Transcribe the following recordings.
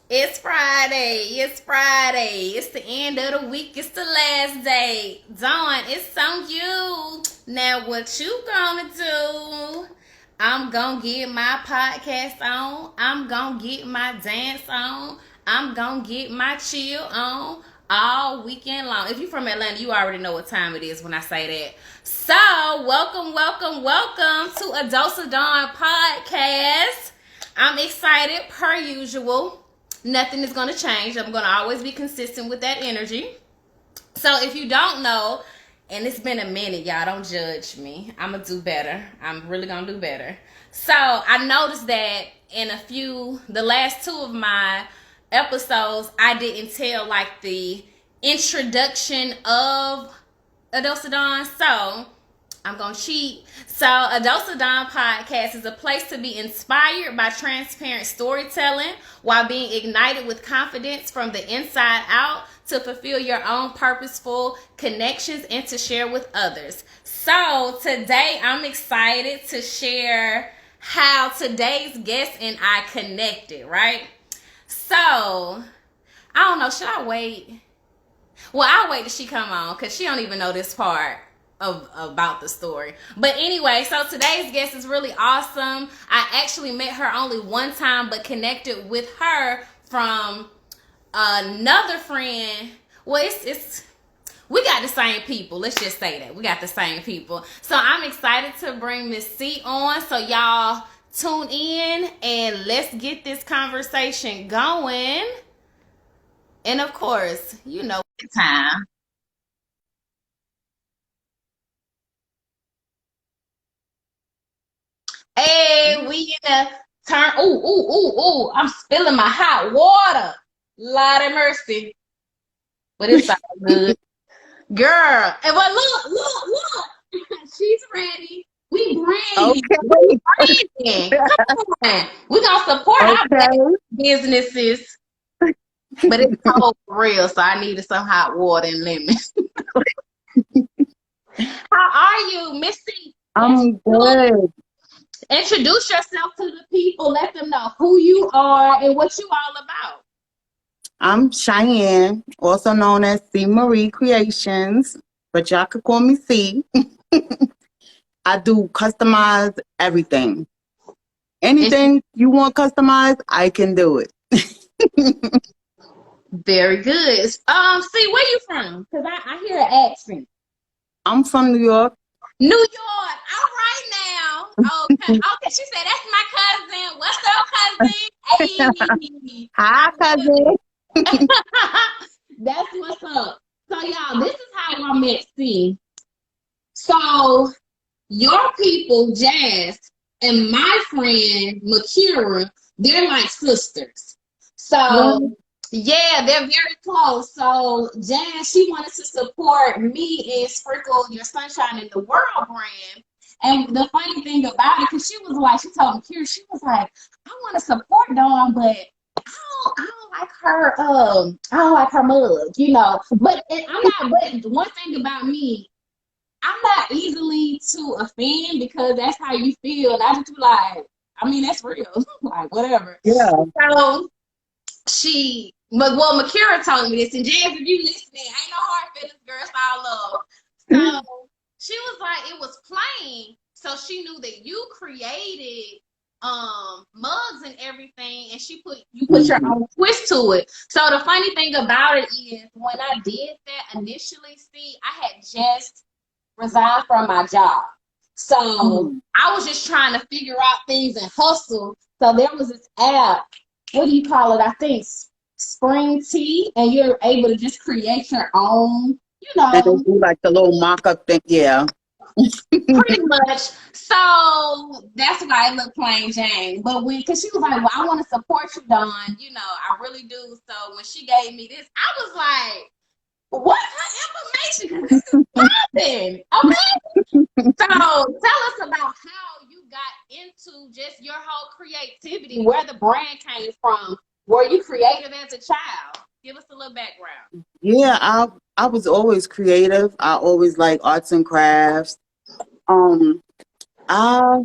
It's Friday. It's Friday. It's the end of the week. It's the last day. Dawn, it's on you. Now, what you gonna do? I'm gonna get my podcast on. I'm gonna get my dance on. I'm gonna get my chill on all weekend long. If you're from Atlanta, you already know what time it is when I say that. So, welcome to A Dose of Dawn podcast. I'm excited per usual. Nothing is going to change. I'm going to always be consistent with that energy. So if you don't know, and it's been a minute, y'all, don't judge me. I'm going to do better. I'm really going to do better. So I noticed that in the last two of my episodes, I didn't tell like the introduction of A Dose of Dawn. So I'm going to cheat. So, A Dose of Dawn podcast is a place to be inspired by transparent storytelling while being ignited with confidence from the inside out to fulfill your own purposeful connections and to share with others. So, today I'm excited to share how today's guest and I connected, right? So, I don't know, should I wait? Well, I'll wait till she come on because she don't even know this part of about the story. But anyway, so today's guest is really awesome. I actually met her only one time, but connected with her from another friend. Well, it's we got the same people. Let's just say that we got the same people. So I'm excited to bring Miss C on. So y'all tune in and let's get this conversation going. And of course, you know, time. Hey, we in the turn. Ooh. I'm spilling my hot water. Lord have mercy. But it's all good. Girl. And but look. She's ready. We branding. Okay. We branding. Come on. We gonna support our black Okay. businesses. But it's cold for real, so I needed some hot water and lemon. How are you, Missy? I'm good. Introduce yourself to the people. Let them know who you are and what you all about. I'm Cheyenne, also known as cmariecreationz, but y'all could call me C. I do customize everything. Anything you want customized, I can do it. Very good. See, where you from? Because I hear an accent. I'm from New York. New York. All right now. Okay. She said that's my cousin. What's up, cousin? Hey. Hi, cousin. That's what's up. So y'all, this is how I met C. So your people, Jazz, and my friend Makira, they're like sisters. So yeah, they're very close. So Jazz, she wanted to support me and Sprinkle Your Sunshine in the World brand. And the funny thing about it, because she was like, she told Makira, she was like, I want to support Dawn, but I don't like her. I don't like her mug, you know. But I'm not. But one thing about me, I'm not easily to offend because that's how you feel. And I just be like, I mean, that's real. Like, whatever. Yeah. So well, Makira told me this, and Jazz, if you listening, ain't no hard feelings, girl, it's all love. So she was like, it was plain, so she knew that you created mugs and everything, and you put your own twist to it. So the funny thing about it is when I did that initially, see, I had just resigned from my job. So I was just trying to figure out things and hustle. So there was this app, what do you call it? I think Spring Tea, and you're able to just create your own, you And they know, do like the little mock-up thing. Yeah. pretty much. So that's why it looked plain Jane. But because she was like, well, I want to support you, Dawn. You know, I really do. So when she gave me this, I was like, what her information? 'Cause this is popping. Okay. So tell us about how you got into just your whole creativity, where the brand came from. Were you creative as a child? Give us a little background. Yeah, I was always creative. I always like arts and crafts. Um, I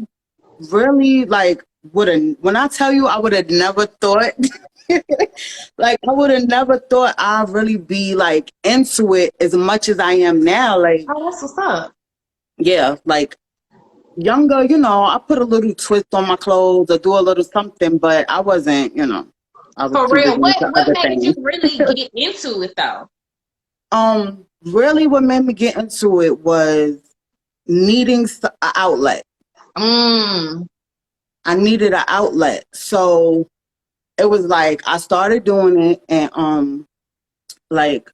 really like would have when I tell you I would have never thought Like, I would have never thought I'd really be like into it as much as I am now. Like, Oh, that's what's up. yeah, like younger, I put a little twist on my clothes or do a little something, but I wasn't, I was For too busy real. What into what other made you things. really get into it though? Really what made me get into it was needing an outlet. Mm. I needed an outlet. So it was like I started doing it, and like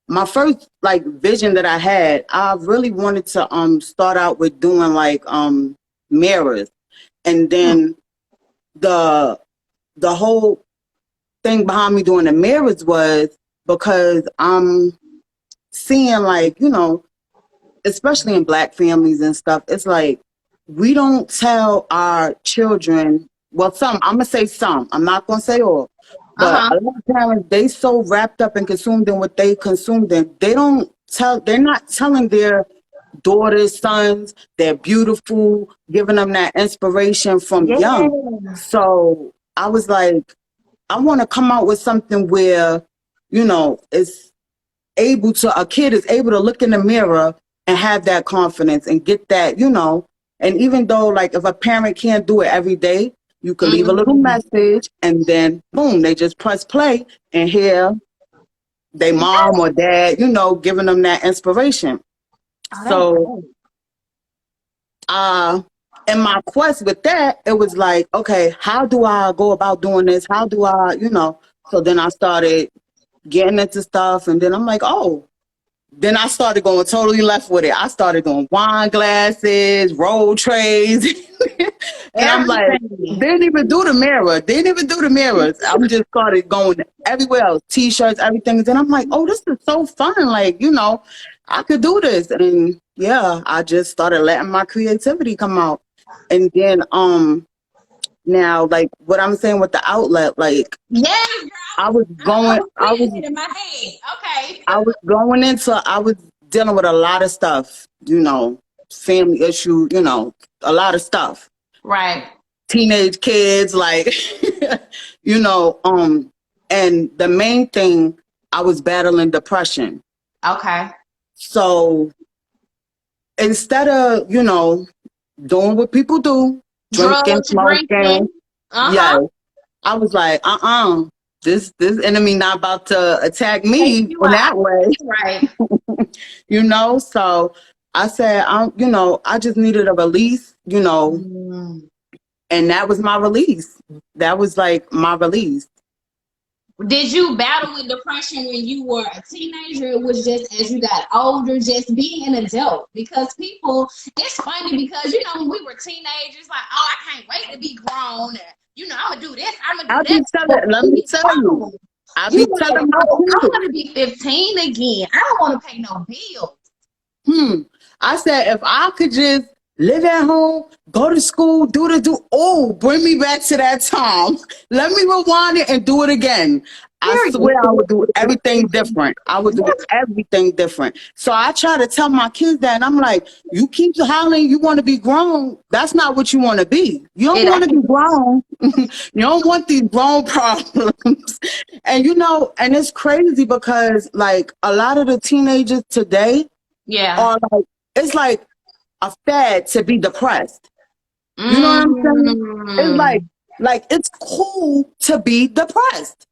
my first like vision that I had, I really wanted to start out with doing like mirrors. And then the whole thing behind me doing the mirrors was because I'm seeing like, especially in Black families and stuff, it's like we don't tell our children, well, some, I'm gonna say some, I'm not gonna say all, but Uh-huh. a lot of parents, they so wrapped up and consumed in what they consumed in, they're not telling their daughters, sons, they're beautiful, giving them that inspiration from Yeah. young. So I was like, I want to come out with something where, it's a kid is able to look in the mirror and have that confidence and get that, and even though like if a parent can't do it every day, you can leave a little message and then boom, they just press play and hear their mom or dad, giving them that inspiration. Oh, that's So, great. in my quest with that, it was like, okay, how do I go about doing this? How do I, so then I started getting into stuff and then I'm like, oh, then I started going totally left with it. I started doing wine glasses, roll trays. And I'm like, Everything. didn't even do the mirror. Didn't even do the mirrors. I'm just started going everywhere else, t-shirts, everything. And I'm like, oh, this is so fun. Like, I could do this. And yeah, I just started letting my creativity come out. And then now like what I'm saying with the outlet, like Yeah, I was I going was I was reading it in my head. Okay. I was dealing with a lot of stuff, family issue, a lot of stuff. Right. Teenage kids, like, and the main thing, I was battling depression. Okay. So instead of, doing what people do, drinking, Drugs, drinking. smoking, Uh-huh. yeah, I was like, this enemy not about to attack Take me you in out. that way. Right. So I said, I just needed a release, Mm. and that was my release. That was like my release. Did you battle with depression when you were a teenager? It was just as you got older, just being an adult. Because people, it's funny because when we were teenagers, like, oh, I can't wait to be grown. And, I'm gonna do this, I'm gonna do I that. be But telling, when let you me get tell you, grown, I you be like, telling my oh, I kids, want to be 15 again. I don't want to pay no bills. I said, if I could just live at home, go to school, bring me back to that time. Let me rewind it and do it again. I Period. swear I would do everything different. I would do everything different. So I try to tell my kids that, and I'm like, you keep hollering, you want to be grown. That's not what you want to be. You don't It want to be ain't. grown. You don't want these grown problems. And it's crazy because like a lot of the teenagers today Yeah. are like, it's like a fad to be depressed. You know what I'm saying? It's Mm. like it's cool to be depressed.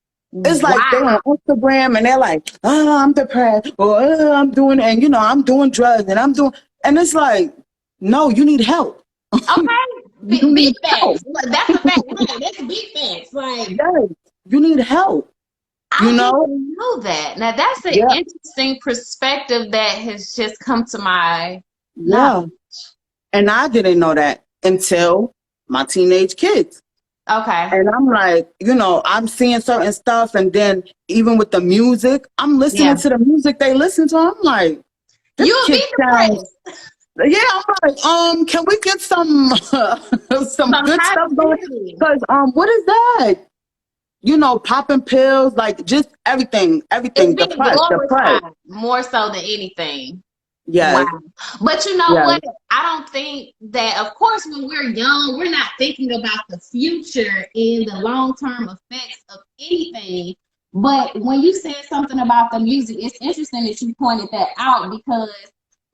It's like they on Wow. Instagram and they're like, oh, I'm depressed, or I'm doing, and I'm doing drugs and and it's like, no, you need help. Okay. You Big need help. facts. That's a fact. Right. That's big facts. Like, Yes, you need help. You I know? didn't know that. Now that's an Yeah, interesting perspective that has just come to my yeah. knowledge. And I didn't know that until my teenage kids. Okay. And I'm like, I'm seeing certain stuff. And then even with the music, I'm listening Yeah. to the music they listen to. I'm like, this You'll kid be sounds, depressed. yeah, I'm like, can we get some, some Some good stuff going? positivity. Because, what is that? Popping pills, like just everything, It's being depressed. glorified more so than anything. Yes. Wow. But you know Yes. what? I don't think that, of course, when we're young, we're not thinking about the future and the long-term effects of anything. But when you said something about the music, it's interesting that you pointed that out because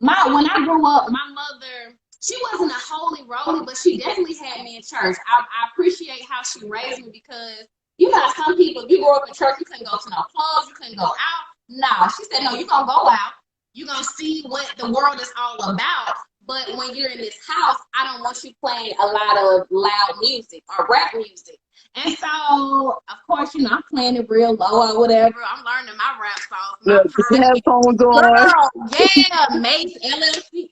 when I grew up, my mother, she wasn't a holy roly, but she definitely had me in church. I appreciate how she raised me because you got some people, if you grew up in church, you couldn't go to no clubs, you couldn't go out. No, she said, no, you're going to go out. You're going to see what the world is all about. But when you're in this house, I don't want you playing a lot of loud music or rap music. And so, of course, I'm playing it real low or whatever. I'm learning my rap songs. My Look, put your headphones on. girl, yeah, Mace, LLC,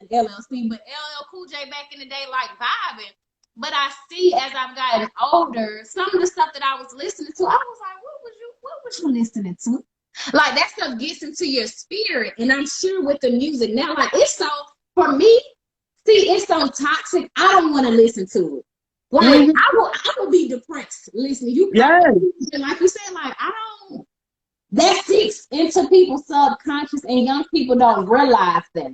but LL Cool J back in the day, like vibing. But I see as I've gotten older, some of the stuff that I was listening to, I was like, what was you listening to? Like that stuff gets into your spirit, and I'm sure with the music now, like it's so for me. See, it's so toxic. I don't want to listen to it. Like I will be depressed listening. You like you said, like I don't. That sits into people's subconscious, and young people don't realize that.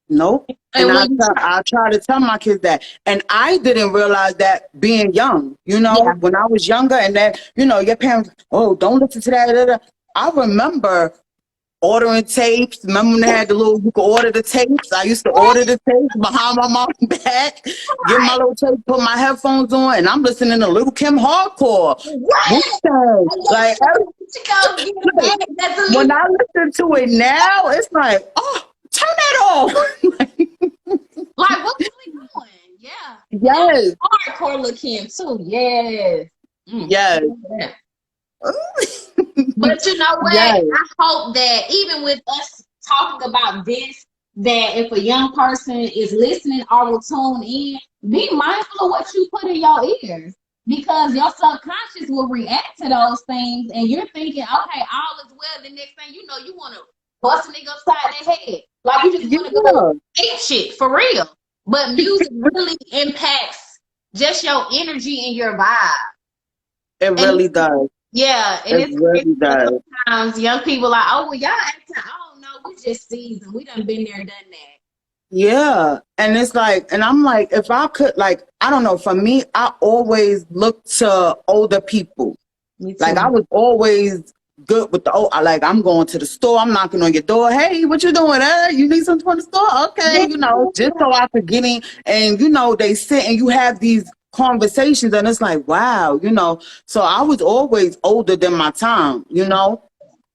Nope. And I try to tell my kids that. And I didn't realize that being young, when I was younger and that, your parents, oh, don't listen to that. I remember ordering tapes. Remember when they had you could order the tapes? I used to order the tapes behind my mom's back, get my little tape, put my headphones on, and I'm listening to Little Kim Hardcore. Like, when I listen to it now, it's like, oh, turn that off. Like, what's really going? Yeah. Yes. Hardcore Little Kim, too. Yes. Yes. But you know what? Yes. I hope that even with us talking about this, that if a young person is listening or will tune in, be mindful of what you put in your ears. Because your subconscious will react to those things, and you're thinking, okay, all is well. The next thing you know, you want to bust a nigga upside their head. Like you just want to go ape shit for real. But music really impacts just your energy and your vibe. It really does. Yeah, and it really does. Sometimes young people are like, oh, well, y'all acting, I don't know, we just seasoned. We done been there, done that. Yeah. And it's like, and I'm like, if I could, like, I don't know, for me, I always look to older people. Like, I was always good with the old, I'm going to the store, I'm knocking on your door. Hey, what you doing? You need something from the store? Okay, just so I could get in. And, they sit and you have these conversations and it's like, wow, So I was always older than my time,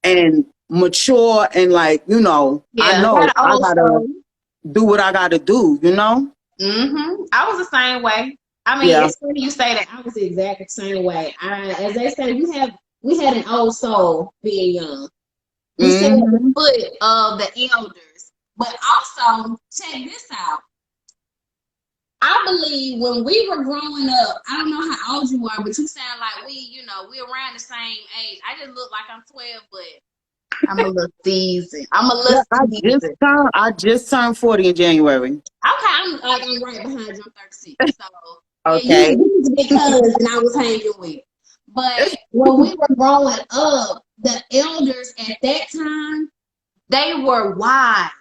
and mature and like, I know I gotta do what I gotta do, I was the same way. I mean, it's funny you say that. I was the exact same way. As they say, we had an old soul being young. We stood at the foot of the elders. But also, check this out. I believe when we were growing up, I don't know how old you are, but you sound like we're around the same age. I just look like I'm 12, but I'm a little seasoned. I just turned 40 in January. Okay, I'm right behind you. I'm 36. So okay. Because I was hanging with. But when we were growing up, the elders at that time, they were wise.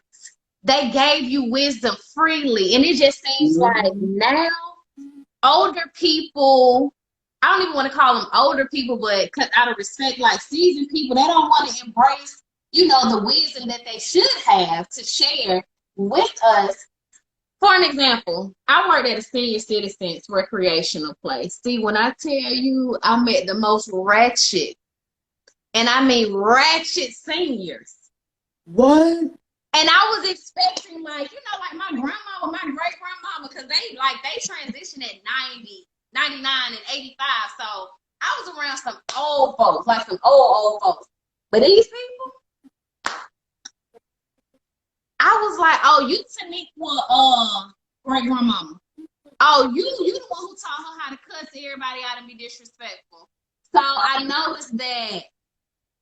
They gave you wisdom freely. And it just seems like now, older people, I don't even want to call them older people, but out of respect, like seasoned people, they don't want to embrace, the wisdom that they should have to share with us. For an example, I worked at a senior citizens recreational place. See, when I tell you I met the most ratchet, and I mean ratchet seniors. What? And I was expecting, like my grandma or my great grandma, because they transitioned at 90, 99, and 85. So I was around some old folks, like some old folks. But these people, I was like, oh, you Taniqua, great grandmama. Oh, you the one who taught her how to cuss everybody out and be disrespectful. So I noticed that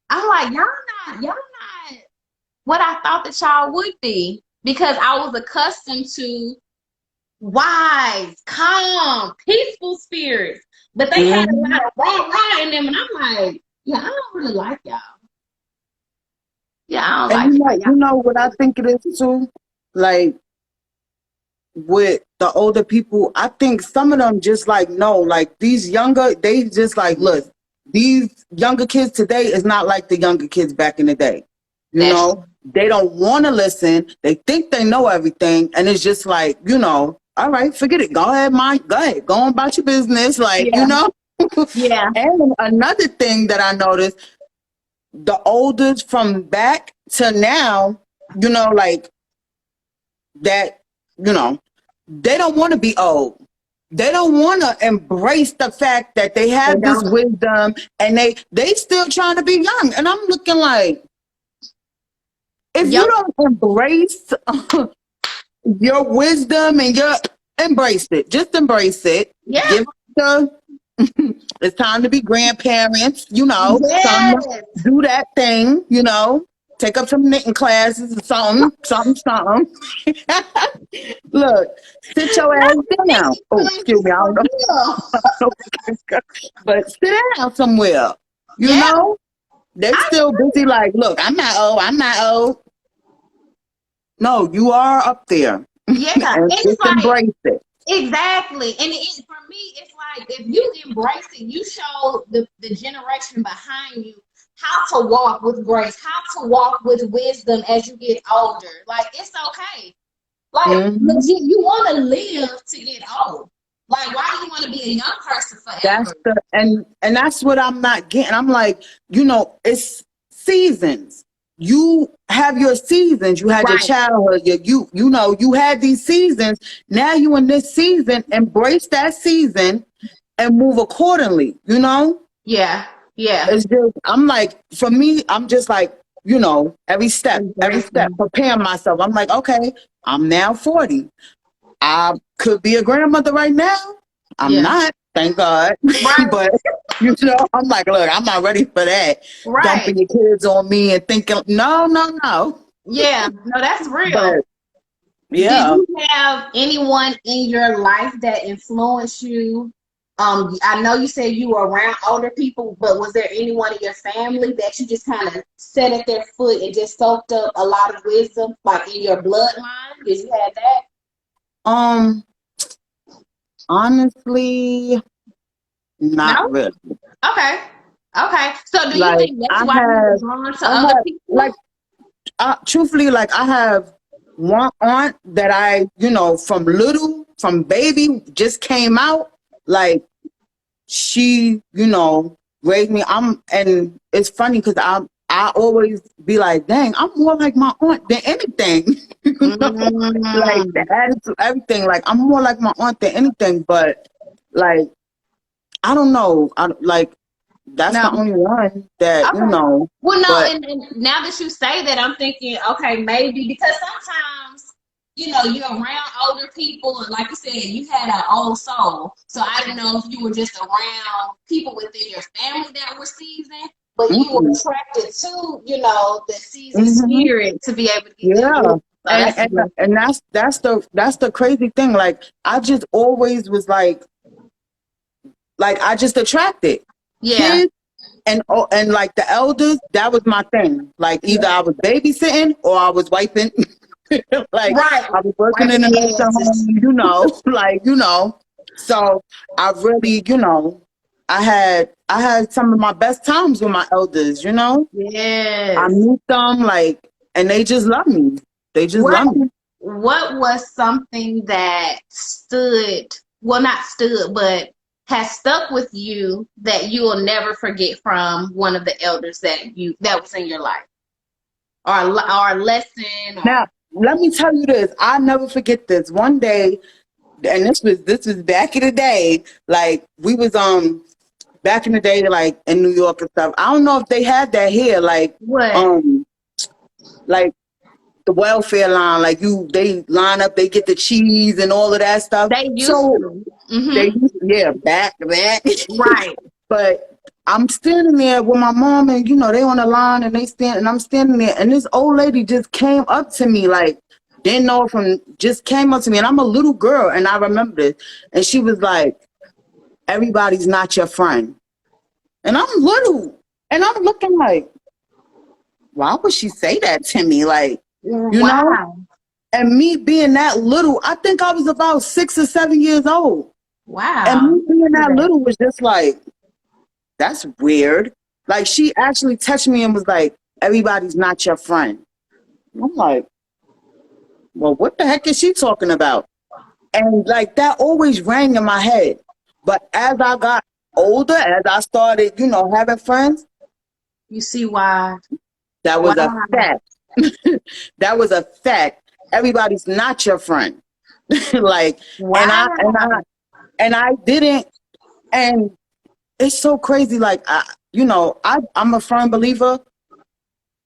I'm like, y'all not what I thought that y'all would be, because I was accustomed to wise, calm, peaceful spirits. But they had a lot of rah in them, and I'm like, yeah, I don't really like y'all. Yeah, I don't And like how you y'all. know what I think it is too? Like with the older people, I think some of them just like no, like these younger, they just like look, these younger kids today is not like the younger kids back in the day. You That's know, they don't want to listen. They think they know everything, and it's just like all right, forget it. Go ahead, Mike. Go ahead, go on about your business. Like yeah, yeah, And another thing that I noticed, the oldest from back to now, like that, you know, they don't want to be old. They don't want to embrace the fact that they they have this don't. wisdom and they still trying to be young. And I'm looking like, if you Yep. don't embrace your wisdom and your embrace it, just embrace it. Yeah. Give the it's time to be grandparents, some Yes. do that thing, take up some knitting classes or something, something, something. Look, sit your Not ass down. Nikki Oh, excuse classes me, I for don't real. know. But sit down somewhere. You Yeah, know, they I still busy like, look, I'm not old, I'm not old. No, you are up there. yeah. And And it's just like embrace it. exactly. And for me, it's like if you embrace it, you show the generation behind you how to walk with grace, how to walk with wisdom as you get older. Like it's okay. Like Hmm. legit, you want to live to get old. Like why do you want to be a young person That's forever? the and that's what I'm not getting. I'm like, it's seasons. You have your seasons. You had your Right. childhood. You had these seasons. Now you in this season. Embrace that season and move accordingly. Yeah. Yeah. It's just I'm like, for me, I'm just like, every step, Embracing. preparing myself. I'm like, okay, I'm now 40. I could be a grandmother right now. I'm Yeah. not, thank God. Right. But I'm like, look, I'm not ready for that. Right. Dumping your kids on me and thinking, no, no, no. Yeah. No, that's real. But Did yeah. you have anyone in your life that influenced you? I know you said you were around older people, but was there anyone in your family that you just kind of sat at their foot and just soaked up a lot of wisdom, like in your bloodline? Did you have that? Um, honestly, not No? really. Okay. Okay. So do you Like think that's why you were drawn to I other have people? truthfully, like I have one aunt that from baby just came out. Like she, raised me. And it's funny because I always be like, dang, I'm more like my aunt than anything. Like the Mm, attitude, everything. Like I'm more like my aunt than anything. But like I don't know. That's no. the only one that Okay. Well, no, But and now that you say that, I'm thinking, okay, maybe because sometimes, you're around older people, and like you said, you had an old soul. So I didn't know if you were just around people within your family that were seasoned, but you were mm-mm. attracted to, the seasoned Hmm. spirit to be able to get that Yeah. wisdom. So And that's and good. and that's the crazy thing. Like I just always was like I just attracted Yeah. kids and like the elders. That was my thing. Like either I was babysitting or I was wiping. Like Right. I was working in a Wiping nursing the asses. home. So I really, I had some of my best times with my elders. I Yes. meet them and they just love me. They just What love me. what was something that not stood, but has stuck with you that you will never forget from one of the elders that was in your life, or a lesson, or Now, let me tell you this. I never forget this. One day, and this was back in the day. Like we was back in the day, like in New York and stuff. I don't know if they had that here, what um like the welfare line, they line up, they get the cheese and all of that stuff. they used So to. they used yeah, back to back. Right. But I'm standing there with my mom and they on the line and and I'm standing there and this old lady just came up to me didn't know just came up to me and I'm a little girl and I remember this and she was like, everybody's not your friend. And I'm little and I'm looking like, why would she say that to me? Like, you know? Wow. And me being that little, I think I was about 6 or 7 years old. Wow. And me being that little was just like, that's weird. Like, she actually touched me and was like, everybody's not your friend. I'm like, well, what the heck is she talking about? And like, that always rang in my head. But as I got older, as I started, you know, having friends, you see why. that was a fact. That was a fact. Everybody's not your friend. Like, Wow. and I didn't, and it's so crazy. Like, I'm a firm believer.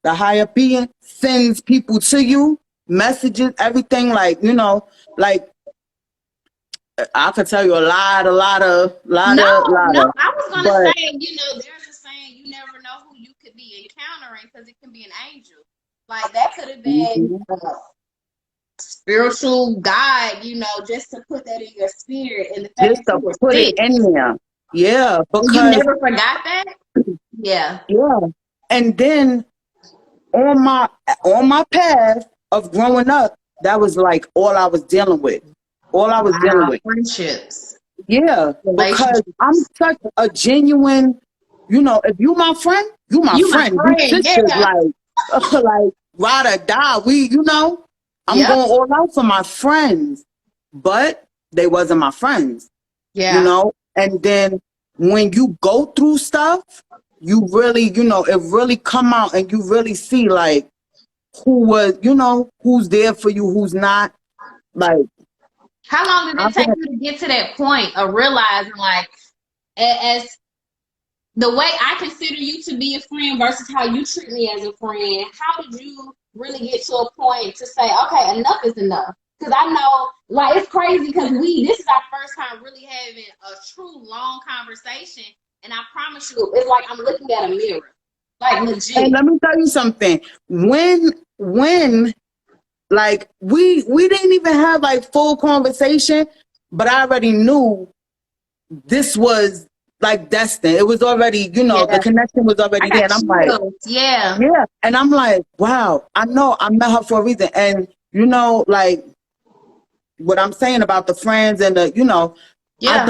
The higher being sends people to you, messages, everything. Like, you know, like, I could tell you a lot of. No, I was gonna say, you know, there's a saying, you never know who you could be encountering because it can be an angel. Like, that could have been a spiritual guide, you know, just to put that in your spirit. And the fact just that to you were put it sick, in there. Yeah, and because you never forgot that. Yeah. yeah. And then on my path of growing up, that was like all I was dealing with. All I was dealing with. Friendships. Yeah, because I'm such a genuine, you know, if you my friend, you my friend. We sisters, like ride or die. We, you know, I'm going all out for my friends. But they wasn't my friends. Yeah. You know? And then when you go through stuff, you really, you know, it really come out and you really see like who was, you know, who's there for you, who's not. Like, how long did it take you to get to that point of realizing, like, as the way I consider you to be a friend versus how you treat me as a friend? How did you really get to a point to say, okay, enough is enough? Because I know, like, it's crazy because this is our first time really having a true long conversation, and I promise you, it's like I'm looking at a mirror, like, legit. And let me tell you something. When like we didn't even have like full conversation, but I already knew this was like destined. It was already, you know, the connection was already there. And I'm like, yeah. And I'm like, wow, I know I met her for a reason. And you know, like what I'm saying about the friends and the, you know, I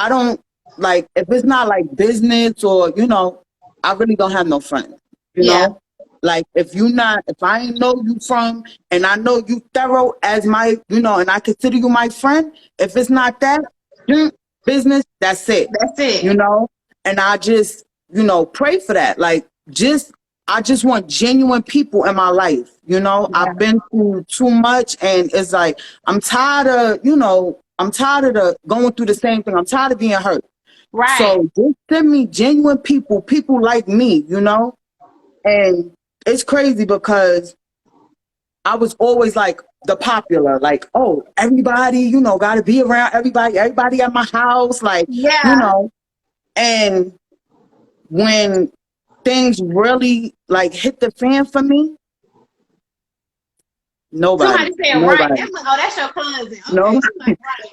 don't like, if it's not like business or, you know, I really don't have no friends, you know? Like, if I ain't know you from, and I know you thorough as my, you know, and I consider you my friend, if it's not that business, that's it. That's it. You know? And I just, you know, pray for that. Like, I just want genuine people in my life. You know, I've been through too much, and it's like, I'm tired of going through the same thing. I'm tired of being hurt. Right. So just send me genuine people like me, you know? And it's crazy because I was always like the popular, like, oh, everybody, you know, got to be around everybody at my house, like, you know. And when things really like hit the fan for me, nobody. Somebody said, right. Oh, that's your cousin. Okay. No,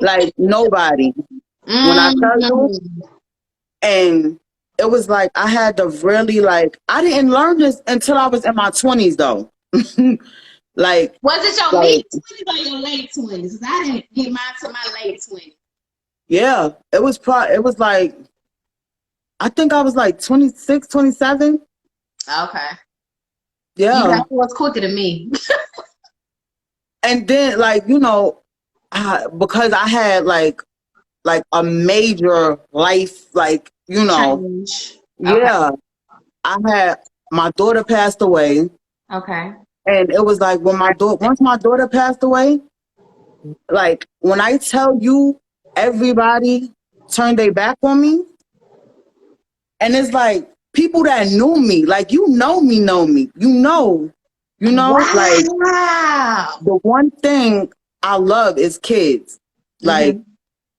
like nobody. When I tell you, and it was like I had to really, like, I didn't learn this until I was in my 20s though. Like, was it your mid-20s or your late 20s? Because I didn't get mine to my late 20s. Yeah, it was like, I think I was like 26, 27. Okay. Yeah. You got was quicker than me. And then, like, you know, because I had like a major life, like, you know, change. Yeah. I had, my daughter passed away. Okay. And it was like once my daughter passed away, like, when I tell you, everybody turned their back on me. And it's like people that knew me, like, you know me, you know, like, the one thing I love is kids. Like,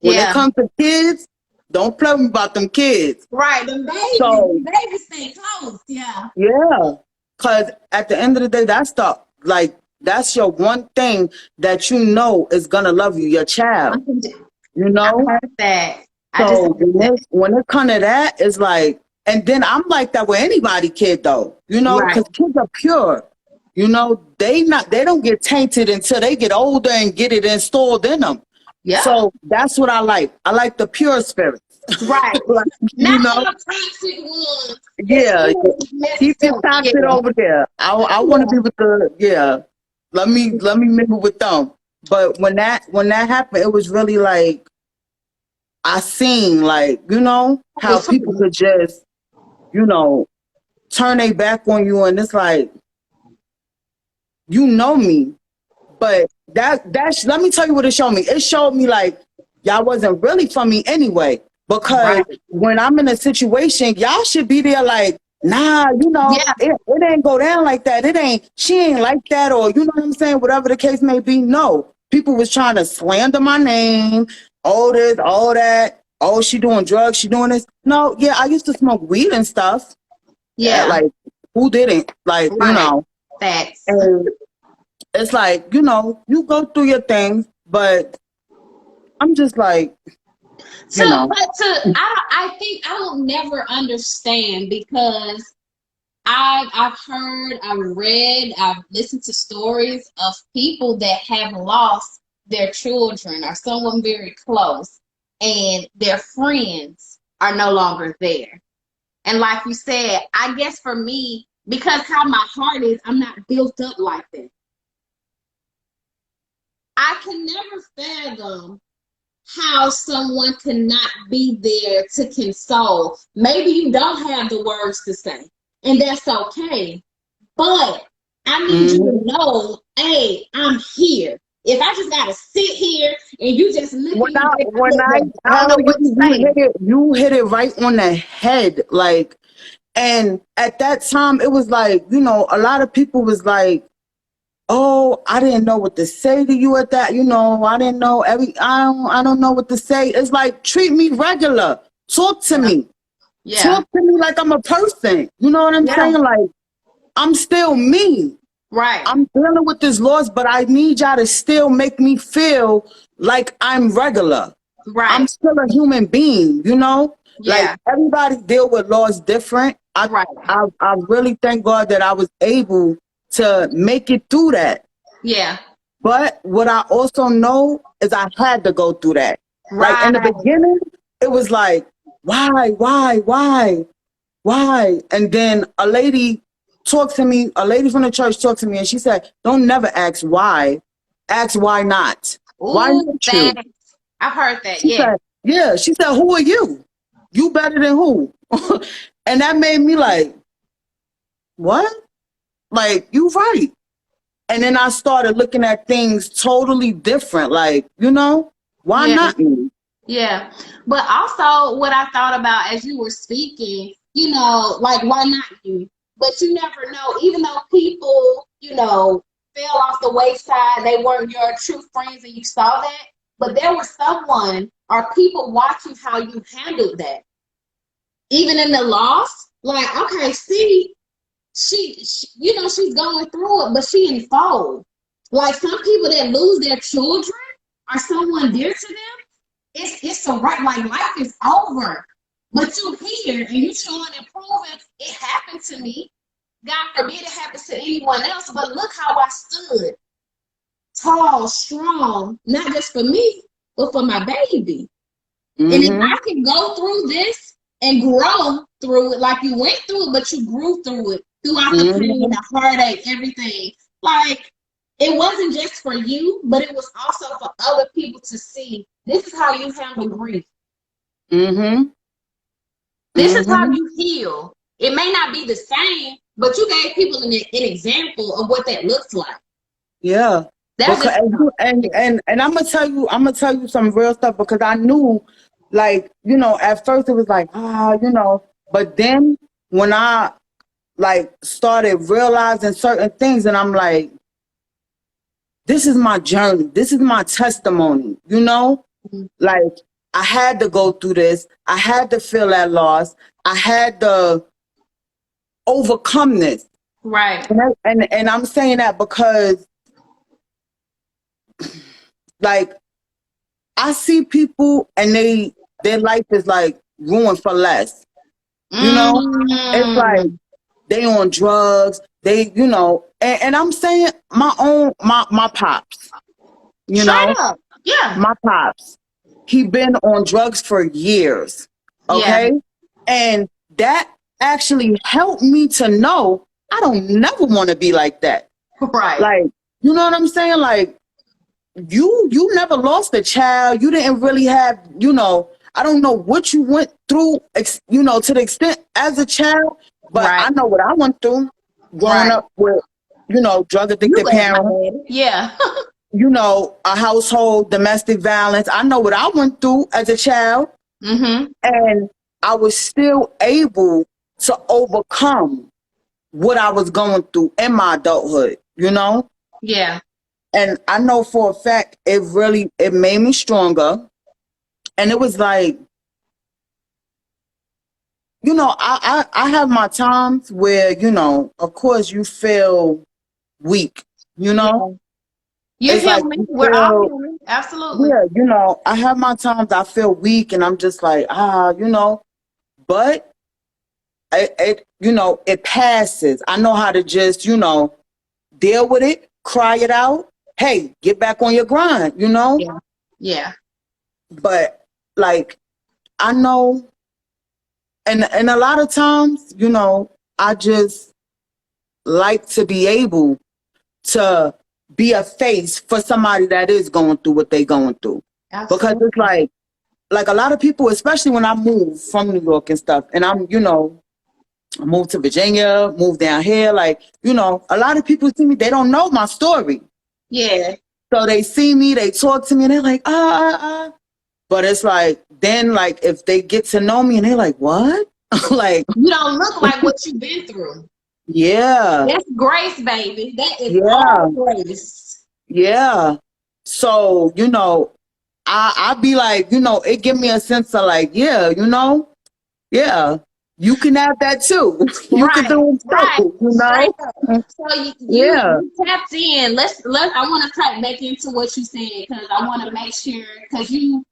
when it comes to kids, don't play with me about them kids. Right, the babies. So, the babies stay close. Yeah. Yeah. Because at the end of the day, that's your one thing that you know is going to love you, your child. You know? I heard that. So when it comes to that, it's like And then I'm like that with anybody kid though, you know, Right. because kids are pure. You know, they don't get tainted until they get older and get it installed in them. Yeah. So that's what I like. I like the pure spirits. Right. Like, you Not know, all toxic ones. yeah. Messed Keep your up. toxic Yeah. over there. I want to be with the Let me mingle with them. But when that happened, it was really like I seen like, you know, how people could just, you know, turn their back on you, and it's like, you know me. But that's let me tell you what it showed me. It showed me like y'all wasn't really for me anyway. Because Right. when I'm in a situation, y'all should be there like, nah, you know, Yeah. it ain't go down like that. She ain't like that, or you know what I'm saying, whatever the case may be. No. People was trying to slander my name, all this, all that. Oh, she doing drugs, she doing this. No, yeah, I used to smoke weed and stuff. Yeah. Like, who didn't? Like, you Right. know. Facts. And it's like, you know, you go through your things, but I'm just like, you know. I think I will never understand because I've heard, I've read, I've listened to stories of people that have lost their children or someone very close, and their friends are no longer there. And like you said, I guess for me, because how my heart is, I'm not built up like that. I can never fathom how someone cannot be there to console. Maybe you don't have the words to say, and that's okay. But I need you to Mhm. know, hey, I'm here. If I just gotta sit here and you just look at me, baby, When I I don't tell know you, what to say. you hit it right on the head. Like, and at that time, it was like, you know, a lot of people was like, oh, I didn't know what to say to you at that. You know, I didn't know I don't know what to say. It's like, treat me regular. Talk to Yeah, me. yeah, Talk to me like I'm a person. You know what I'm yeah. saying? Like, I'm still me. Right. I'm dealing with this loss, but I need y'all to still make me feel like I'm regular. I'm Right. still a human being, you know? Like, Yeah. everybody deal with loss different. Right. I really thank God that I was able to make it through that. Yeah. But what I also know is I had to go through that. Like, in the Right. beginning, it was like, why? And then a lady a lady from the church talked to me, and she said, don't never ask why. Ask why not. Why Ooh, not that you? I've heard that. She Yeah. said, yeah. She said, who are you? You better than who? And that made me like, what? Like, you right. And then I started looking at things totally different. Like, you know, why Yeah. not me? Yeah. But also what I thought about as you were speaking, like why not you? But you never know, even though people, fell off the wayside, they weren't your true friends and you saw that, but there was someone or people watching how you handled that. Even in the loss, like, okay, see, she's going through it, but she in fold. Like some people that lose their children or someone dear to them, it's so right, like life is over. But you here and you showing and proving it happened to me. God forbid it happens to anyone else, but look how I stood tall, strong, not just for me, but for my baby. And if Mm-hmm. I can go through this and grow through it, like you went through it, but you grew through it throughout the pain, Mm-hmm. the heartache, everything. Like it wasn't just for you, but it was also for other people to see. This is how you handle grief. Mm-hmm. This is how Mm-hmm. you heal. It may not be the same, but you gave people an example of what that looks like. Yeah. That's Because just and I'm gonna tell you some real stuff, because I knew, like, you know, at first it was like, you know, but then when I like started realizing certain things, and I'm like, this is my journey, this is my testimony, you know? Like, I had to go through this, I had to feel that loss, I had to overcome this. right. And I'm saying that because, like, I see people and their life is like ruined for less. You know, it's like Mm. they on drugs. They, you know, and I'm saying my pops, you Straight know, up. Yeah. my pops, he been on drugs for years. Yeah. Okay. And that actually helped me to know I don't never want to be like that. Right. Like, you know what I'm saying? Like, you never lost a child. You didn't really have, you know, I don't know what you went through, you know, to the extent as a child, but Right. I know what I went through growing Right. up with, you know, drug You addicted as my parents, daddy. Yeah. you know, a household, domestic violence. I know what I went through as a child, Mm-hmm. and I was still able to overcome what I was going through in my adulthood, you know? Yeah. And I know for a fact it made me stronger. And it was like, you know, I have my times where, you know, of course you feel weak, you know? Yeah. You're It's like human. you We're all feel, human. Absolutely. yeah, you know, I have my times I feel weak and I'm just like, you know, but you know, it passes. I know how to just, you know, deal with it, cry it out. Hey, get back on your grind, you know? Yeah. Yeah. But like, I know, and a lot of times, you know, I just like to be able to be a face for somebody that is going through what they going through. Because it's Absolutely. like a lot of people, especially when I moved from New York and stuff, and I'm, you know, I moved to Virginia, moved down here, like, you know, a lot of people see me, they don't know my story. Yeah. So they see me, they talk to me, and they're like, But it's like, then, like, if they get to know me and they're like, what? Like, You don't look like what you've been through. yeah, That's grace, baby. That is yeah, all grace. yeah. So, you know, I be like, you know, it give me a sense of like, yeah, you know, yeah, you can have that too. You can Right, do it right, too, you straight know? up. So Yeah. you tapped in. Let I want to type back into what you said because I want to make sure because you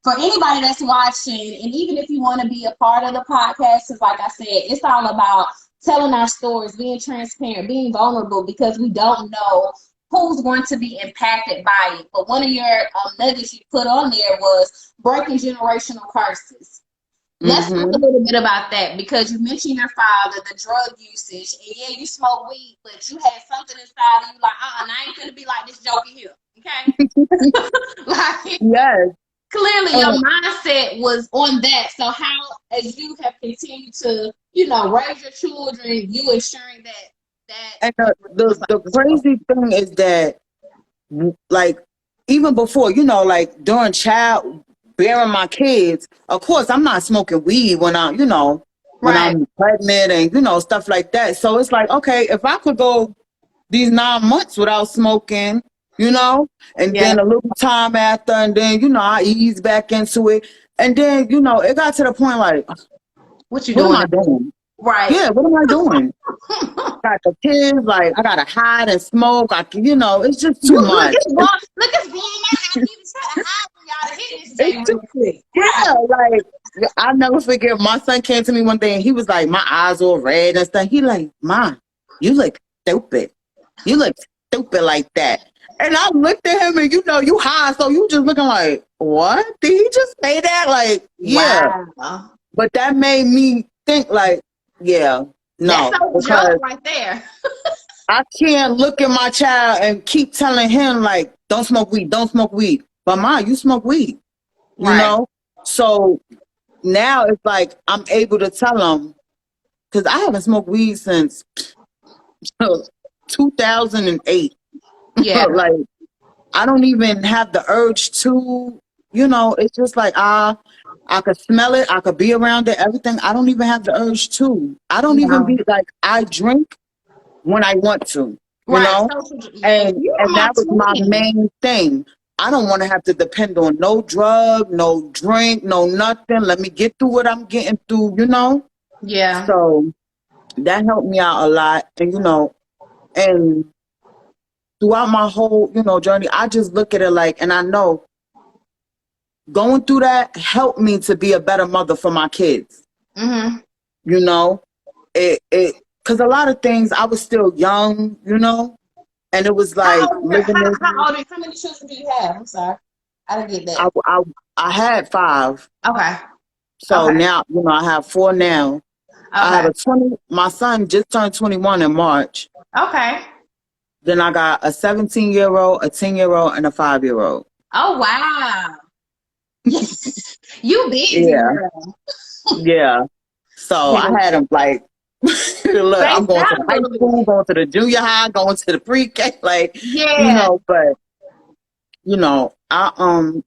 for anybody that's watching and even if you want to be a part of the podcast, because like I said, it's all about telling our stories, being transparent, being vulnerable because we don't know who's going to be impacted by it. But one of your nuggets you put on there was breaking generational curses. Let's talk a Mm-hmm. little bit about that because you mentioned your father, the drug usage, and yeah, you smoke weed, but you had something inside of you like, I ain't gonna be like this joker here, okay? Like Yes. clearly your And, mindset was on that. So how, as you have continued to, raise your children, you ensuring that and you was like the this joke. crazy thing is that, like, even before, you know, like during child bearing my kids, of course, I'm not smoking weed when I'm, you know, when Right. I'm pregnant and, you know, stuff like that. So it's like, okay, if I could go these 9 months without smoking, you know, and Yeah. then a little time after, and then, you know, I ease back into it. And then, you know, it got to the point like, What you what am doing I today? doing? Right. Yeah, what am I doing? Got the kids, like, I gotta hide and smoke. You know, it's just too Look, much. it's blowing. Look, it's blowing my house. Even trying to hide from y'all to hit this It's J too, real quick. yeah, Right. like, I'll never forget. My son came to me one day and he was like, my eyes all red and stuff. He like, "Ma, you look stupid. You look stupid like that." And I looked at him and, you know, you high, so you just looking like, what? Did he just say that? Like, yeah. Wow. But that made me think like, yeah, That's no, a joke because right there. I can't look at my child and keep telling him like, don't smoke weed, don't smoke weed. But Ma, you smoke weed, you Right. know? So now it's like I'm able to tell him, because I haven't smoked weed since 2008. Yeah. Like, I don't even have the urge to, you know, it's just like, I could smell it, I could be around it, everything. I don't even have the urge to. I don't even No. be like, I drink when I want to, you Right. know? Yeah, you are And my that was my twin. main thing. I don't want to have to depend on no drug, no drink, no nothing. Let me get through what I'm getting through, you know? Yeah. So that helped me out a lot. And, you know, and throughout my whole, you know, journey, I just look at it like, and I know going through that helped me to be a better mother for my kids. Mm-hmm. You know, because a lot of things I was still young, you know, and it was like living this. How many children do you have? I'm sorry. I didn't get I, that. I, I had 5. Okay. So Okay. now, you know, I have 4 now. I have Okay. my son just turned 21 in March. Okay. Then I got a 17-year-old, a 10-year-old, and a 5-year-old. Oh wow. Yes. You busy Yeah, girl. yeah. So Yeah. I had him like, look, They I'm going to sound the a high little school, bit. going to the junior high, going to the pre-K, like, you Yeah. know, but you know, I'm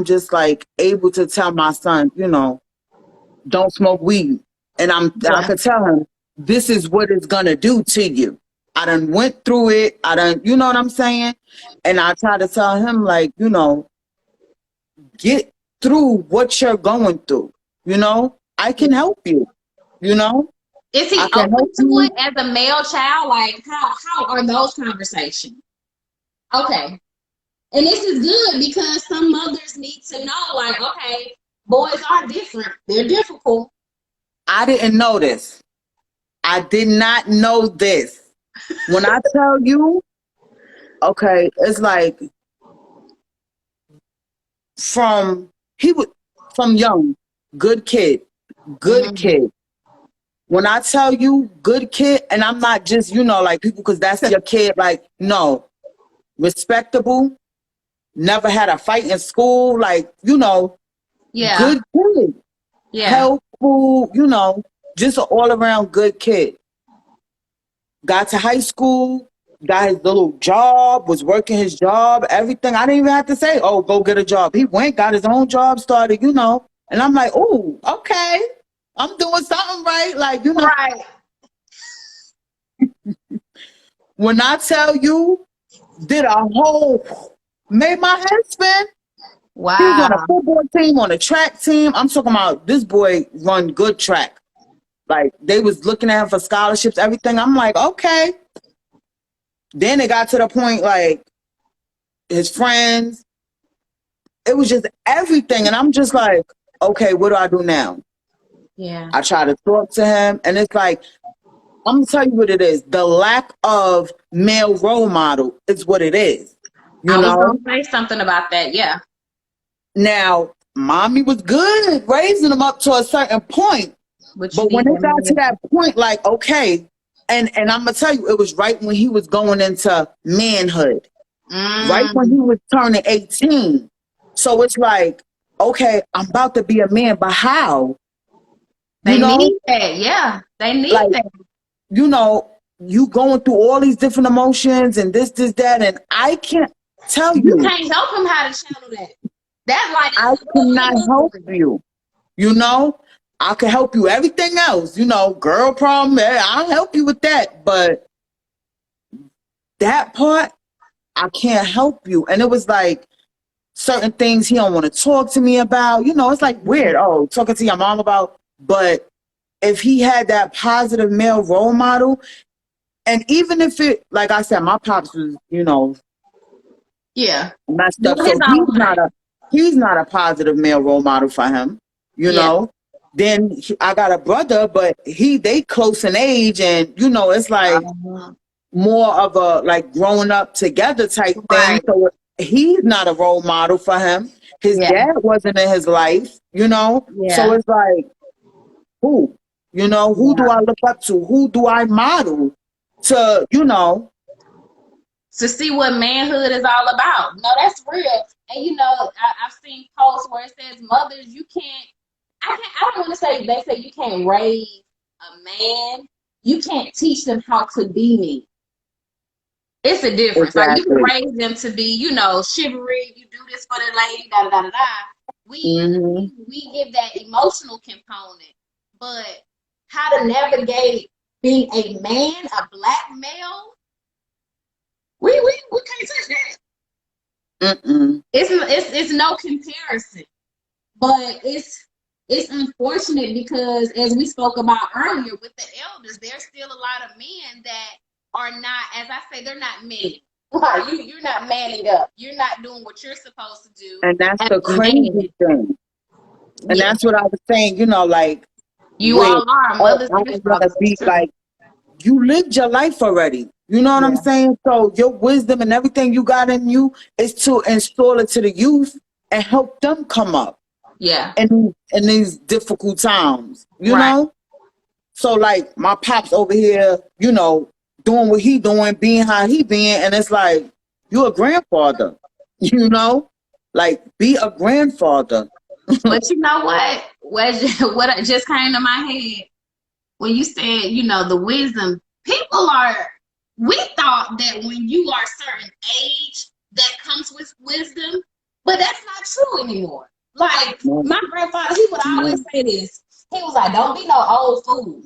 just like able to tell my son, you know, don't smoke weed. And I Yeah. could tell him this is what it's gonna do to you. I done went through it. I done, you know what I'm saying? And I try to tell him, like, you know, get through what you're going through. You know, I can help you. You know, Is I he can open help to you. it as a male child? Like how are those conversations? Okay. And this is good because some mothers need to know, like, okay, boys are different. They're difficult. I didn't know this. I did not know this. When I tell you, okay, it's like from he was from young, good kid, good Mm-hmm. kid. When I tell you good kid, and I'm not just, you know, like people because that's your kid, like, no, respectable, never had a fight in school, like, you know, Yeah. good kid, Yeah. helpful, you know, just an all around good kid. Got to high school, got his little job, was working his job, everything. I didn't even have to say, oh, go get a job. He went, got his own job, started, you know. And I'm like, oh, okay. I'm doing something right. Like, you know, Right. when I tell you, did a whole, made my head spin. He was on a Wow. football team, on a track team. I'm talking about this boy run good track. Like, they was looking at him for scholarships, everything. I'm like, okay. Then it got to the point, like, his friends, it was just everything. And I'm just like, okay, what do I do now? Yeah. I try to talk to him, and it's like, I'm gonna tell you what it is. The lack of male role model is what it is. You I was know? gonna say something about that. Yeah. Now, mommy was good raising him up to a certain point. But you But when need it that got to man. that point, like, okay, and I'm gonna tell you, it was right when he was going into manhood, right when he Mm. was turning 18. So it's like, okay, I'm about to be a man, but how? You They know, need that. Yeah. They need like, that. you know, you going through all these different emotions and this, that, and I can't tell You you, can't help him how to channel that. That's like I that's a cannot help good memory. you. You know, I can help you everything else. You know, girl problem, I'll help you with that. But that part, I can't help you. And it was like certain things he don't want to talk to me about. You know, it's like weird. Oh, talking to your mom about. But if he had that positive male role model, and even if it, like I said, my pops was, you know, Yeah. messed up. Doing his So own thing. he's not a positive male role model for him. You Yeah. know. Then I got a brother, but they close in age, and you know, it's like Um, more of a like growing up together type thing. right. So he's not a role model for him. His Yeah. dad wasn't in his life, you know. So Yeah. it's like, who, you know, who do Yeah. I look up to? Who do I model to? You know, To see what manhood is all about. No, that's real. And I've seen posts where it says mothers, you can't. I don't want to say they say you can't raise a man. You can't teach them how to be me. It's a difference. Like you can exactly. raise them to be, chivalry. You do this for the lady, da da da da da. We Hmm. we we give that emotional component, but how to navigate being a man, a black male, we can't touch that. Mm-mm. It's no comparison. But it's unfortunate because as we spoke about earlier with the elders, there's still a lot of men that are not, as I say, they're not men. Right. You're not manning up. You're not doing what you're supposed to do And that's as the a man. crazy thing. And Yeah. that's what I was saying, you know, like You where, all are oh, mothers I and want to fathers. be It's true. like, you lived your life already. You know what I'm Yeah. saying? So your wisdom and everything you got in you is to install it to the youth and help them come up Yeah. in these difficult times, you Right. know? So like my pops over here, you know, doing what he doing, being how he being, and it's like, you're a grandfather, you know? Like, be a grandfather. But you know what? What just came to my head when you said, you know, the wisdom. People are. We thought that when you are a certain age, that comes with wisdom, but that's not true anymore. Like my grandfather, he would always say this. He was like, "Don't be no old fool."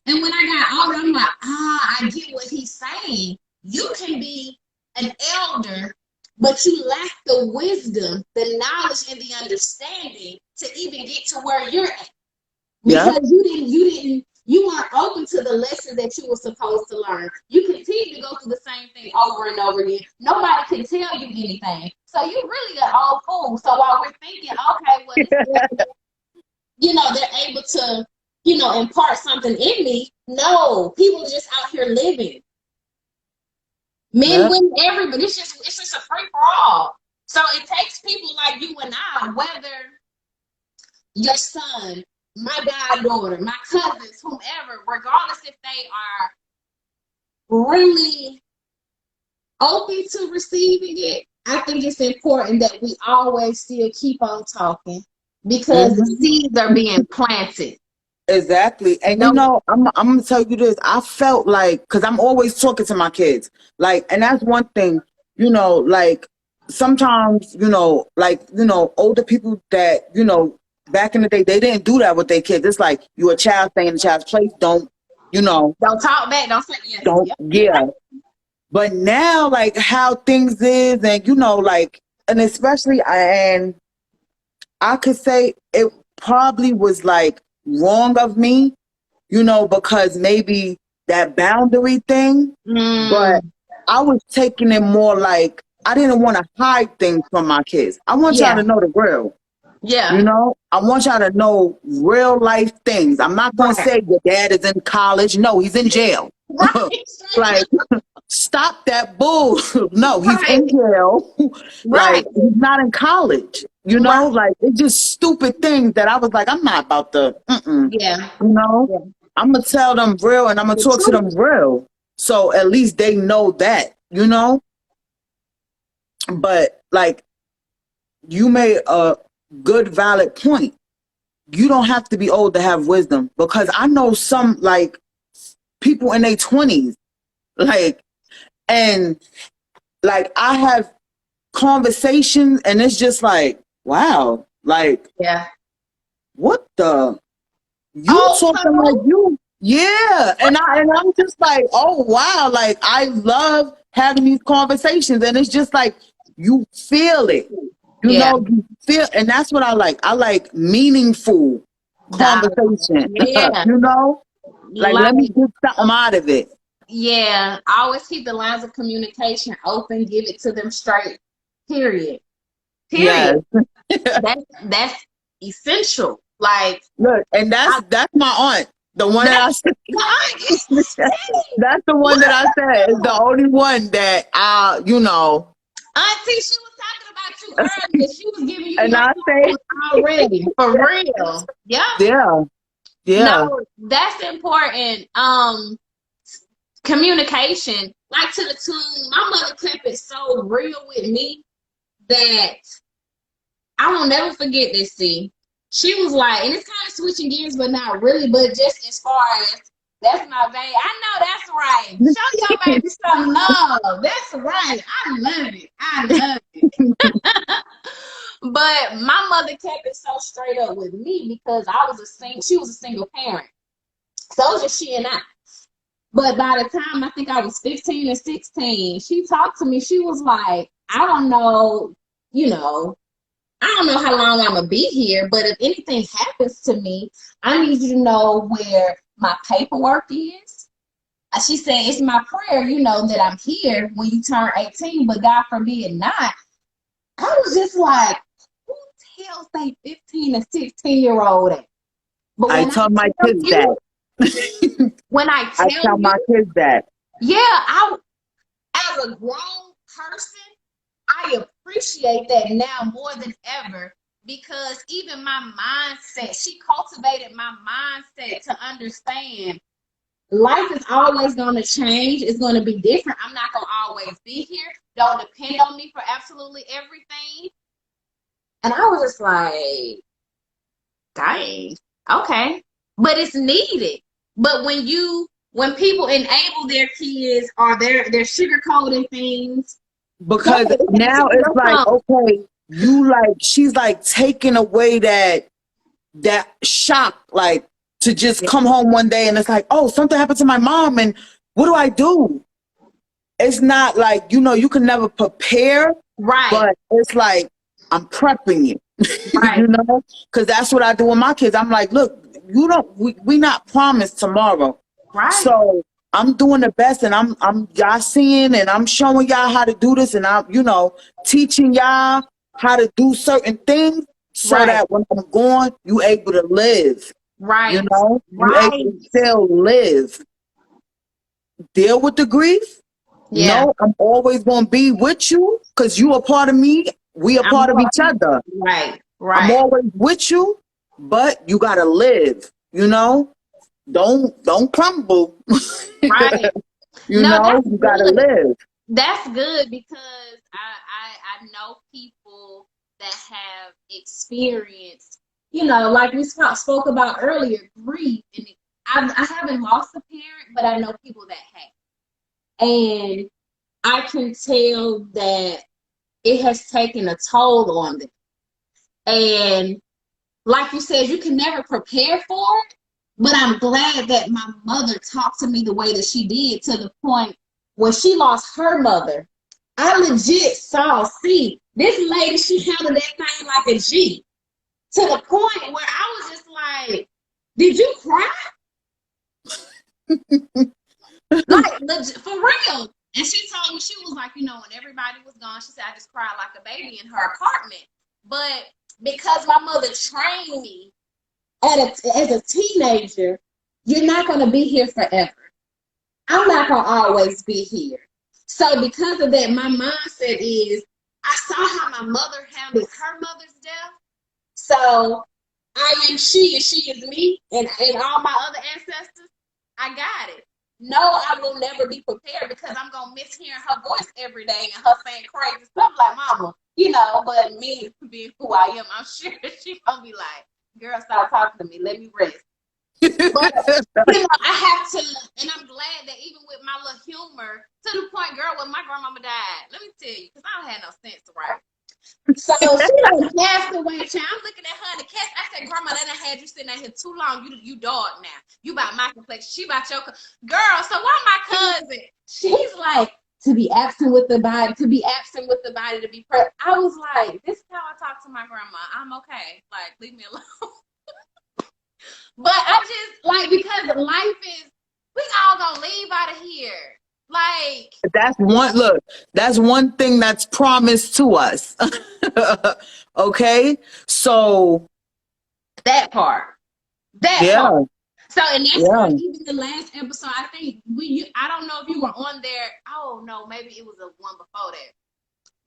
And when I got older, I'm like, I get what he's saying. You can be an elder, but you lack the wisdom, the knowledge, and the understanding to even get to where you're at. Yeah. Because you weren't open to the lesson that you were supposed to learn. You continue to go through the same thing over and over again. Nobody can tell you anything. So you really an old fool. So while we're thinking, okay, well, this, you know, they're able to, you know, impart something in me. No, people just out here living. Men, Yeah. women, everybody. It's just a free for all. So it takes people like you and I, whether your son, my goddaughter, my cousins, whomever, regardless if they are really open to receiving it, I think it's important that we always still keep on talking because the Mhm. seeds are being planted. Exactly. And you No, know, I'm gonna tell you this. I felt like, because I'm always talking to my kids. Like, and that's one thing, you know, like sometimes, you know, like, you know, older people that, you know, back in the day, they didn't do that with their kids. It's like you a child, stay in the child's place, don't, you know, don't talk back. Don't say yes. don't, Yep, you're yeah. But now, like how things is, and you know, like, and especially, and I could say it probably was like wrong of me, you know, because maybe that boundary thing, right. but I was taking it more like I didn't want to hide things from my kids. I want y'all Yeah, to know the real, you yeah. know? I want y'all to know real life things. I'm not going to Right. say your dad is in college. No, he's in jail. Right. Like, stop that bull. No, he's Right. in jail. Right. Like, he's not in college. You know, Right. like it's just stupid things that I was like, I'm not about to, Yeah. you know, Yeah. I'm gonna tell them real and I'm gonna The talk to truth. them real. So at least they know that, you know. But like, you made a good, valid point. You don't have to be old to have wisdom because I know some like people in their 20s, like, and like I have conversations and it's just like, wow, like, Yeah. what the, you Oh, talking like so you, yeah. And I'm just like, oh wow, like I love having these conversations and it's just like you feel it, you yeah. know, you feel, and that's what I like. I like meaningful Dialogue. conversation. Yeah. You know, like let me Like, get something out of it. yeah. Always keep the lines of communication open. Give it to them straight. Period. Period. Yes. That's essential. Like, Look, and I, that's my aunt, the one that I that's said. the That's the one that I said is the only one that you know. Auntie, she was talking about you earlier. She was giving you And your I say, flowers already. For real. Yep. yeah, yeah, No, that's important. Communication, like to the tune. My mother kept it so real with me that I will never forget this. See, she was like, and it's kind of switching gears, but not really. But just as far as that's my baby, I know that's right. Show your baby some love. That's right. I love it. I love it. But my mother kept it so straight up with me because she was a single parent. So it was just she and I. But by the time I think I was 15 or 16, she talked to me. She was like, I don't know, you know, I don't know how long I'm gonna be here, but if anything happens to me, I need you to know where my paperwork is. She said, it's my prayer, you know, that I'm here when you turn 18, but God forbid not. I was just like, who tells they 15 or 16-year-old that? But I when I tell my tell kids you, that. when I I tell tell my you, kids that. yeah, I as a grown person, I appreciate that now more than ever because even my mindset, she cultivated my mindset to understand life is always going to change. It's going to be different. I'm not going to always be here. Don't depend on me for absolutely everything. And I was just like, dang, okay. But it's needed. But when people enable their kids or they're sugarcoating things, Because now it's like, okay, she's like taking away that shock, like to just come home one day and it's like, oh, something happened to my mom and what do I do? It's not like, you can never prepare, right, but it's like I'm prepping you, right, because that's what I do with my kids. I'm like, look, we not promised tomorrow. right, So I'm doing the best and I'm y'all seeing and I'm showing y'all how to do this and I'm, teaching y'all how to do certain things so right, that when I'm gone, you able to live, right, you able right. to still live. Deal with the grief. Yeah, No, I'm always going to be with you because you are part of me. We are I'm part of each other. right, I'm right, always with you, but you got to live, don't crumble. right. You No, know, that's you got to good. live. That's good because I know people that have experienced, like we spoke about earlier, grief. And I haven't lost a parent, but I know people that have. And I can tell that it has taken a toll on them. And like you said, you can never prepare for it. But I'm glad that my mother talked to me the way that she did to the point when she lost her mother. I legit see, this lady, she handled that thing like a G to the point where I was just like, did you cry? Like, legit, for real. And she told me, she was like, when everybody was gone, she said, I just cried like a baby in her apartment. But because my mother trained me as a teenager, you're not going to be here forever. I'm not going to always be here. So because of that, my mindset is I saw how my mother handled her mother's death. So I am she and she is me and all my other ancestors. I got it. No, I will never be prepared because I'm going to miss hearing her voice every day and her saying crazy stuff like mama, but me being who I am, I'm sure she's going to be like, girl, stop talking to me. Let me rest. But I have to, and I'm glad that even with my little humor, to the point, girl, when my grandmama died, let me tell you, because I don't have no sense, right? So she done passed away. Child. I'm looking at her in the cast. I said, Grandma, that done had you sitting out here too long. You dog now. You about my complexion. She about your girl. So why my cousin? She's like, to be absent with the body, to be absent with the body, to be present. I was like, this is how I talk to my grandma. I'm okay. Like, leave me alone. But I just like because life is we all gonna leave out of here. Like That's one thing that's promised to us. Okay? So, that part. That yeah. part. So and that's why Yeah. even the last episode, I think I don't know if you were on there. Oh no, maybe it was a one before that.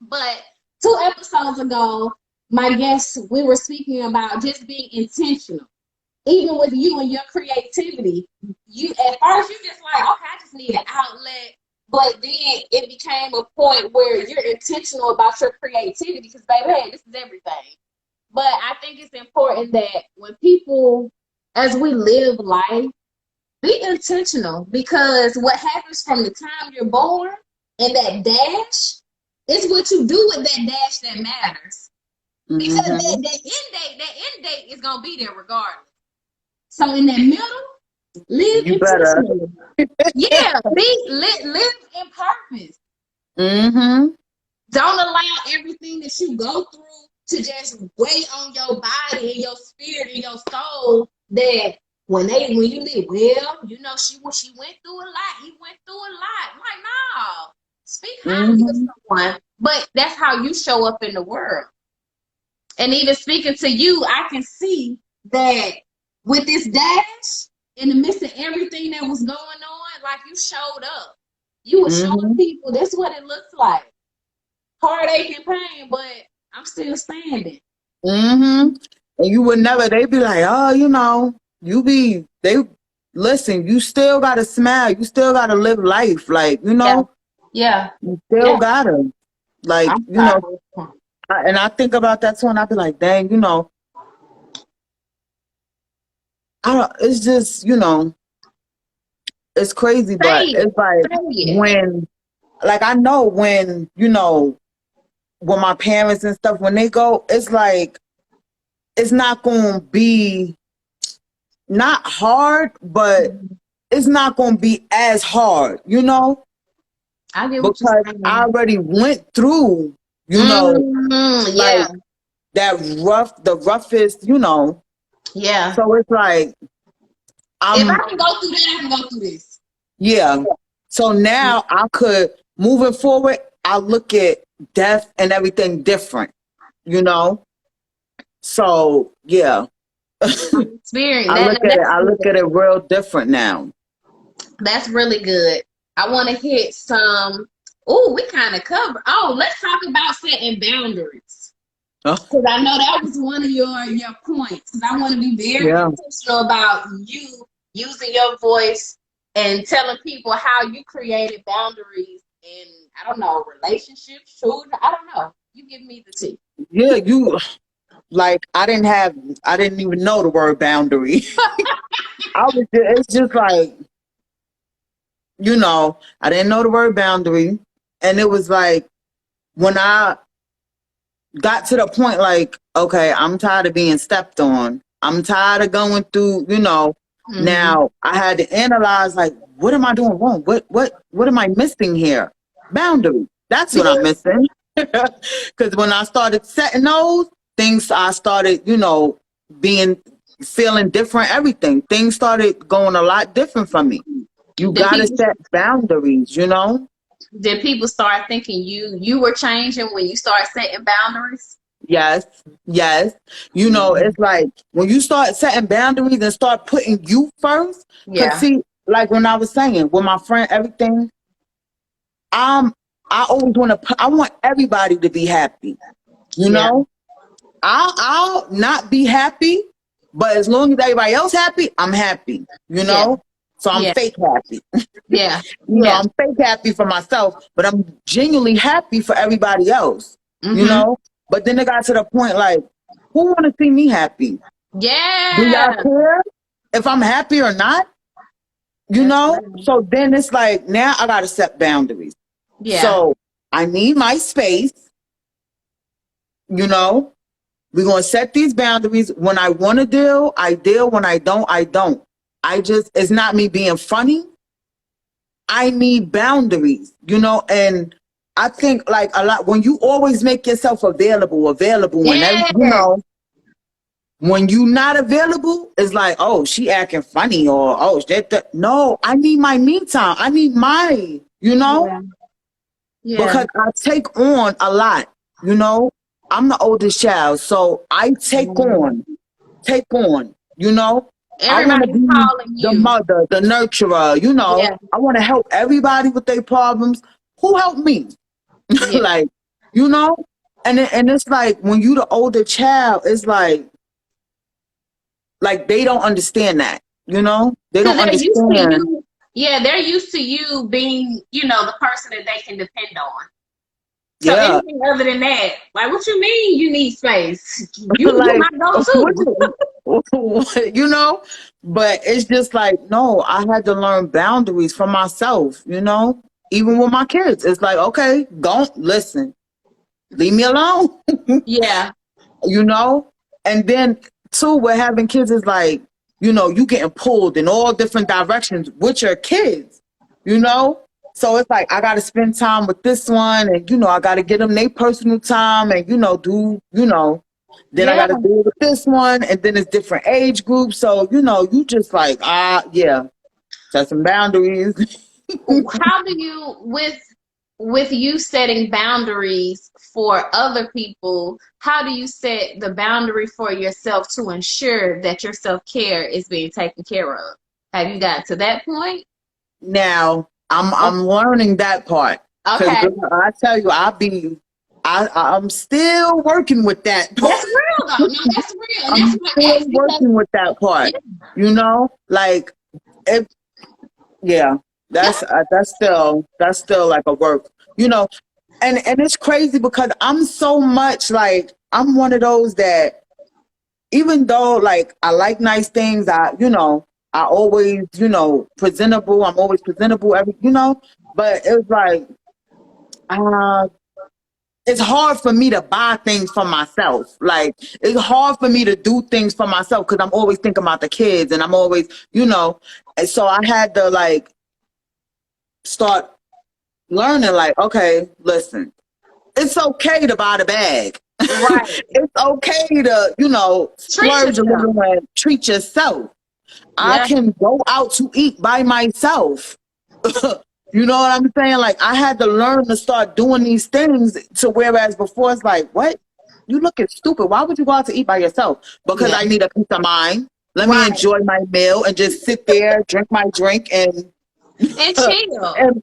But 2 episodes ago, my guest, we were speaking about just being intentional. Even with you and your creativity, you at first you just like, okay, I just need an outlet. But then it became a point where you're intentional about your creativity because, baby, hey, this is everything. But I think it's important that when people, as we live life, be intentional because what happens from the time you're born and that dash is what you do with that dash that matters. Because Mm-hmm. that end date is gonna be there regardless. So in that middle, live You better. intentionally. Yeah, live in purpose. Mm-hmm. Don't allow everything that you go through to just weigh on your body and your spirit and your soul. That when you live, well, she went through a lot. He went through a lot. Like, no, speak highly of Mm-hmm. someone, but that's how you show up in the world. And even speaking to you, I can see that with this dash in the midst of everything that was going on, like you showed up. You were showing people this is what it looks like. Heartache and pain, but I'm still standing. And you would never, they'd be like, oh, listen, you still gotta smile. You still gotta live life. Like, Yeah. you still gotta. Like, and I think about that too, and I be like, dang, it's just, it's crazy, but it's like when, like, I know when, with my parents and stuff, when they go, it's like, it's not going to be not hard, but it's not going to be as hard, I get what because I already went through, like the roughest, Yeah. So it's like, if I can go through that, I can go through this. Yeah. So now I could, moving forward, I look at death and everything different, So yeah. Experience. I look at it real different now. That's really good. I want to hit some. Oh, we kind of cover. Oh, let's talk about setting boundaries. Because I know that was one of your points. Because I want to be very intentional about you using your voice and telling people how you created boundaries in, I don't know, relationships, children. I don't know. You give me the tea. Yeah, I didn't even know the word boundary. It's just like, I didn't know the word boundary. And it was like, when I got to the point, like, okay, I'm tired of being stepped on. I'm tired of going through, Now I had to analyze, like, what am I doing wrong? What am I missing here? Boundary. That's what I'm missing. Because when I started setting those things, I started, feeling different, everything. Things started going a lot different for me. You got to set boundaries, Did people start thinking you were changing when you started setting boundaries? Yes. It's like when you start setting boundaries and start putting you first. Because see, like when I was saying with my friend, everything, I always I want everybody to be happy. I'll not be happy, but as long as everybody else happy, I'm happy. So I'm fake happy. I'm fake happy for myself, but I'm genuinely happy for everybody else. But then it got to the point, like, who want to see me happy? Yeah. Do y'all care if I'm happy or not? So then it's like, now I got to set boundaries. Yeah. So I need my space. We're going to set these boundaries. When I want to deal, I deal. When I don't, I don't. It's not me being funny. I need boundaries, and I think like a lot, when you always make yourself available, whenever, when you not available, it's like, oh, she acting funny, or, oh, no, I need my me time. I need my, because I take on a lot, I'm the oldest child, so I take on, I want to be the mother, the nurturer, I want to help everybody with their problems. Who helped me? Like, and it's like, when you the older child, it's like they don't understand that, they don't understand. They're used to you being, the person that they can depend on. So anything other than that, like, what you mean you need space? You like, might go too. But it's just like, no, I had to learn boundaries for myself, even with my kids. It's like, okay, don't listen. Leave me alone. Yeah. And then too, with having kids is like, you getting pulled in all different directions with your kids, So it's like, I got to spend time with this one, and, I got to get them their personal time, and, then I got to deal with this one, and then it's different age groups. So, you just like, set some boundaries. How do you, with with you setting boundaries for other people, how do you set the boundary for yourself to ensure that your self-care is being taken care of? Have you got to that point? Now, I'm learning that part. Because Okay. I tell you, I'm still working with that part. That's real though. No, that's real. And I'm that's what I still asked because working with that part. You know, like if yeah, that's still like a work. You know, and it's crazy because I'm so much like I'm one of those that even though like I like nice things, I always presentable. I'm always presentable. But it's like uh, it's hard for me to buy things for myself. Like it's hard for me to do things for myself because I'm always thinking about the kids, and I'm always, and so I had to like start learning. Like, okay, listen, it's okay to buy the bag. right. It's okay to, Treat splurge a yourself. little and treat yourself. I Yeah. can go out to eat by myself. You know what I'm saying? Like I had to learn to start doing these things to whereas before it's like, what? You looking stupid. Why would you go out to eat by yourself? Because Yeah. I need a peace of mind. Let me Right. enjoy my meal and just sit there, drink my drink and And chill. and,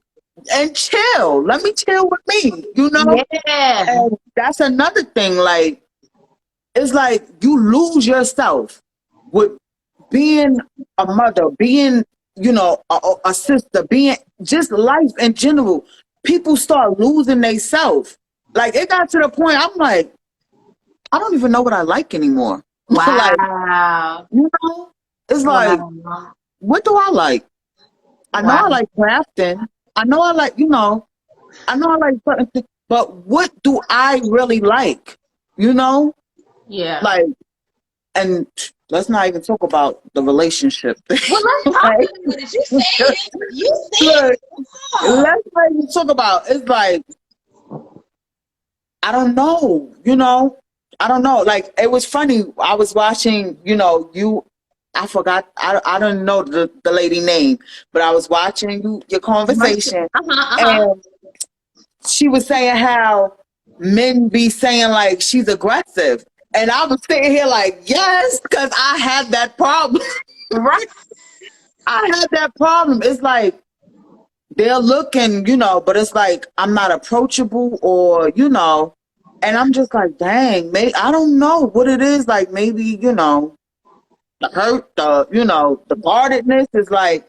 and chill. Let me chill with me, Yeah. And that's another thing. Like it's like you lose yourself with being a mother, being, a sister, being just life in general. People start losing themselves. Like it got to the point I'm like, I don't even know what I like anymore. Like, Wow. it's like, Wow. what do I like? I know Wow. I like crafting. I know I like, I know I like certain things, but what do I really like? Yeah. Like, and let's not even talk about the relationship thing. Well, let's talk Like, about it. You said it. You said look, it. Huh. let's not even talk about it's like I don't know, I don't know. Like it was funny. I was watching, I forgot I don't know the lady name, but I was watching your conversation Uh-huh. and she was saying how men be saying like she's aggressive. And I was sitting here like, yes, because I had that problem. Right. I had that problem. It's like they're looking, but it's like I'm not approachable or, and I'm just like, dang, I don't know what it is. Like maybe, the hurt, the guardedness is like,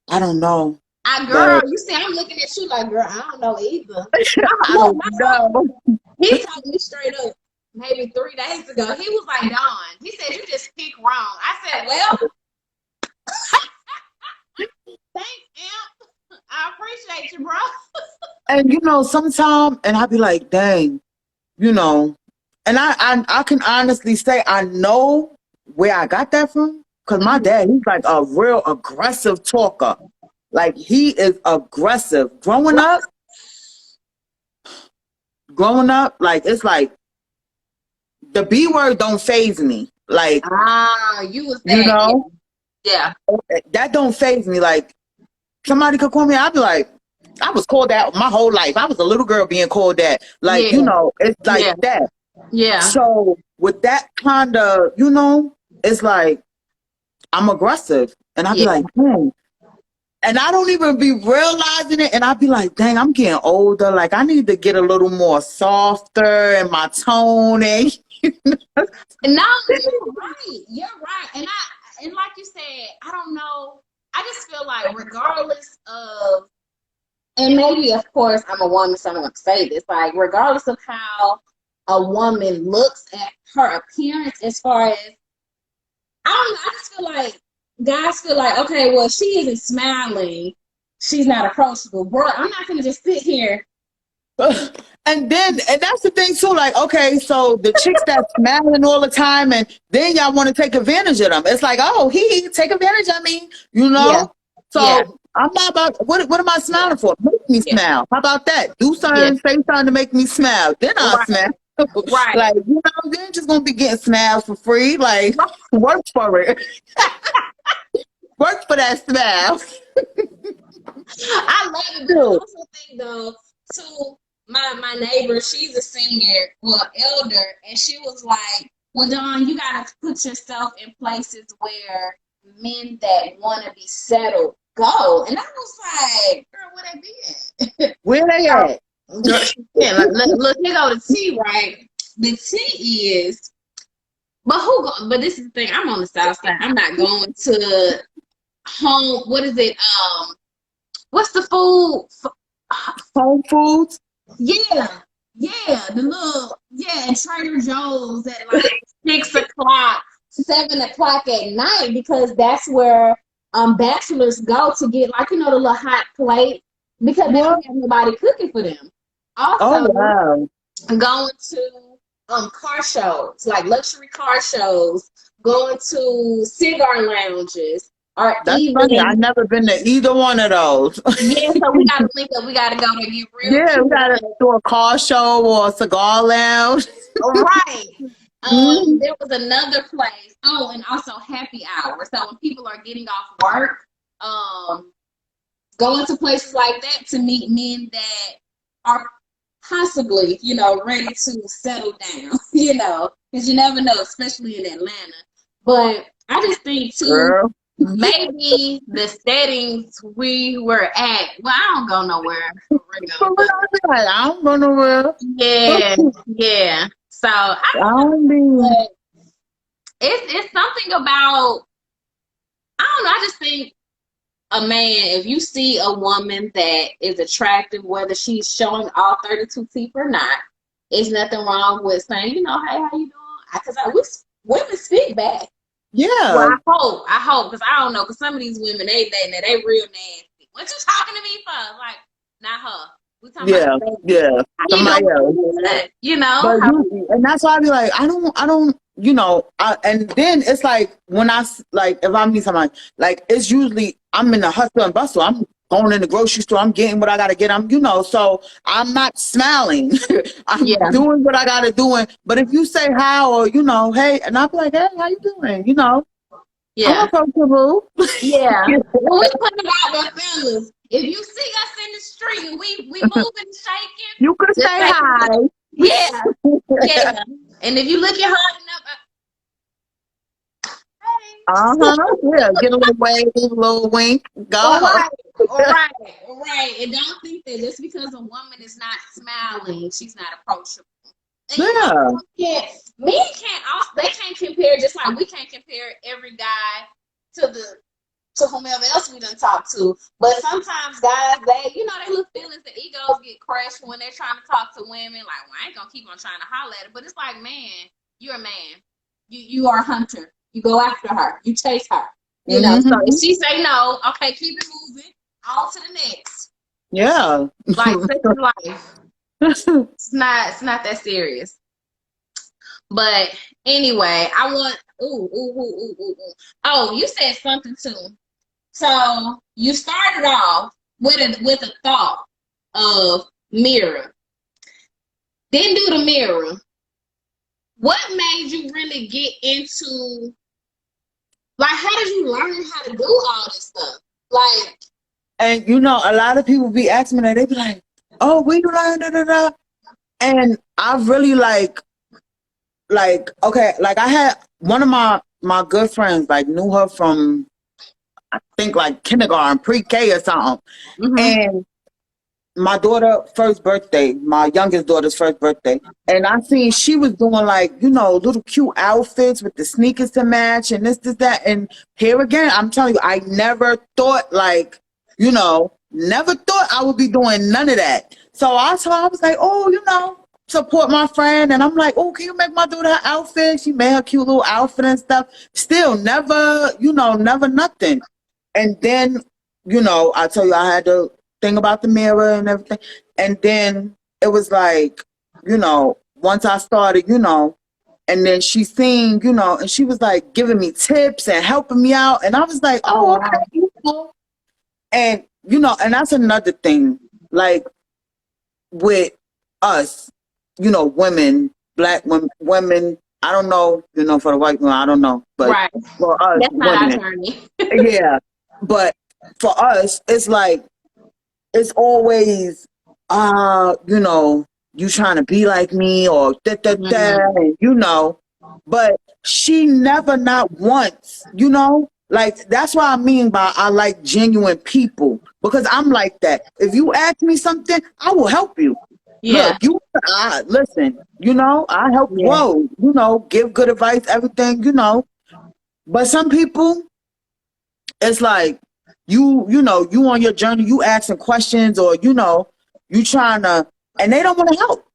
I don't know. Girl, But you see, I'm looking at you like, girl, I don't know either. I Look, don't my know. he told me straight up maybe 3 days ago. He was like, Dawn, he said, you just pick wrong. I said, well, thanks, Amp. I appreciate you, bro. And sometimes, and I'd be like, dang, and I can honestly say I know where I got that from because my dad, he's like a real aggressive talker. Like he is aggressive. Growing up, like it's like the B word don't faze me. Like, You was that. Yeah. that don't faze me. Like somebody could call me, I'd be like, I was called that my whole life. I was a little girl being called that. Like, Yeah. it's like Yeah. that. Yeah. So with that kind of, it's like I'm aggressive. And I'd be like, and I don't even be realizing it. And I'd be like, dang, I'm getting older. Like I need to get a little more softer in my tone. And No, you're right. You're right. And like you said, I don't know. I just feel like regardless of, and maybe of course I'm a woman, so I don't want to say this, like regardless of how a woman looks at her appearance, as far as I don't know, I just feel like guys feel like, okay, well, she isn't smiling, she's not approachable. Bro, I'm not gonna just sit here. and that's the thing too. Like, okay, so the chicks that smiling all the time, and then y'all want to take advantage of them. It's like, oh, he take advantage of me, Yeah. So Yeah. I'm not about what am I smiling for? Make me Yeah. smile. How about that? Do Yeah. something, say something to make me smile. Then I'll Right. smile. Right. Like, you ain't just gonna be getting smiles for free. Like, work for it. Work for that smile. I love it, but I also think though, too, my neighbor, she's a senior, well, elder, and she was like, "Well, Dawn, you gotta put yourself in places where men that want to be settled go." And I was like, "Girl, where they be at?" Where they at? Girl, yeah, look, here go the T, right? The T is, but but this is the thing. I'm on the south side. I'm not going to home. What is it? What's the food? Home Foods? Yeah, the little and Trader Joe's at like 6 o'clock, 7 o'clock at night because that's where bachelors go to get like the little hot plate because they don't have nobody cooking for them. Also, wow. going to car shows, like luxury car shows, going to cigar lounges, or That's even funny. I've never been to either one of those. yeah. So we gotta link up. We gotta go there and get real. Yeah, we gotta do a car show or a cigar lounge. Right. There was another place. Oh, and also happy hour. So when people are getting off work, going to places like that to meet men that are possibly, ready to settle down, because you never know, especially in Atlanta. But I just think too, Girl. maybe the settings we were at. Well, I don't go nowhere. For real. I don't go nowhere. Yeah. So it's something about, I don't know. I just think a man, if you see a woman that is attractive, whether she's showing all 32 teeth or not, there's nothing wrong with saying, hey, how you doing? Because women speak back. Yeah. Well, I hope, because I don't know, because some of these women, they real nasty. What you talking to me for? Like, not her. We talking about somebody else. But and that's why I be like, I don't, and then it's like when if I meet somebody, like it's usually I'm in the hustle and bustle. I'm going in the grocery store. I'm getting what I gotta get. So I'm not smiling. I'm doing what I gotta do. But if you say hi or hey, and I'll be like, hey, how you doing? I'm approachable. Yeah. Well, we put about the fellas. If you see us in the street and we moving and shaking, you could say hi. Yeah. And if you looking hard enough, yeah, get a little wave, a little wink, go. All right. And don't think that just because a woman is not smiling, she's not approachable. And men can't compare, just like we can't compare every guy to whomever else we done talk to. But sometimes guys, they little feelings, the egos get crushed when they're trying to talk to women. Like, well, I ain't gonna keep on trying to holler at her. But it's like, man, you're a man. You are a hunter. You go after her. You chase her. So if she say no, okay, keep it moving. On to the next. Yeah. Like second life. It's not that serious. But anyway, I want Oh, you said something too. So you started off with a thought of mirror. Then do the mirror. What made you really get into, like, how did you learn how to do all this stuff? Like, and a lot of people be asking me that, they be like, oh, where you learn da. And I really like okay, like I had one of my good friends, like knew her from I think like kindergarten, pre-K or something. And my my youngest daughter's first birthday, and I seen she was doing like, little cute outfits with the sneakers to match and this, that. And here again, I'm telling you, I never thought never thought I would be doing none of that. So I was like, oh, support my friend. And I'm like, oh, can you make my daughter her outfit? She made her cute little outfit and stuff. Still never, never nothing. And then, I tell you, I had to thing about the mirror and everything. And then it was like, once I started, and then she seen, and she was like giving me tips and helping me out. And I was like, oh, okay. And, and that's another thing, like with us, women, black women, I don't know, for the white women, I don't know. But for us, that's not our journey. Yeah. But for us, it's like, it's always, you know, you trying to be like me or and, you know, but she never not once, you know, like that's what I mean by I like genuine people because I'm like that. If you ask me something, I will help you. Yeah. Look, you listen, you know, I help you, you know, give good advice, everything, you know. But some people, it's like you know, you on your journey, you asking questions or, you know, you trying to, and they don't want to help.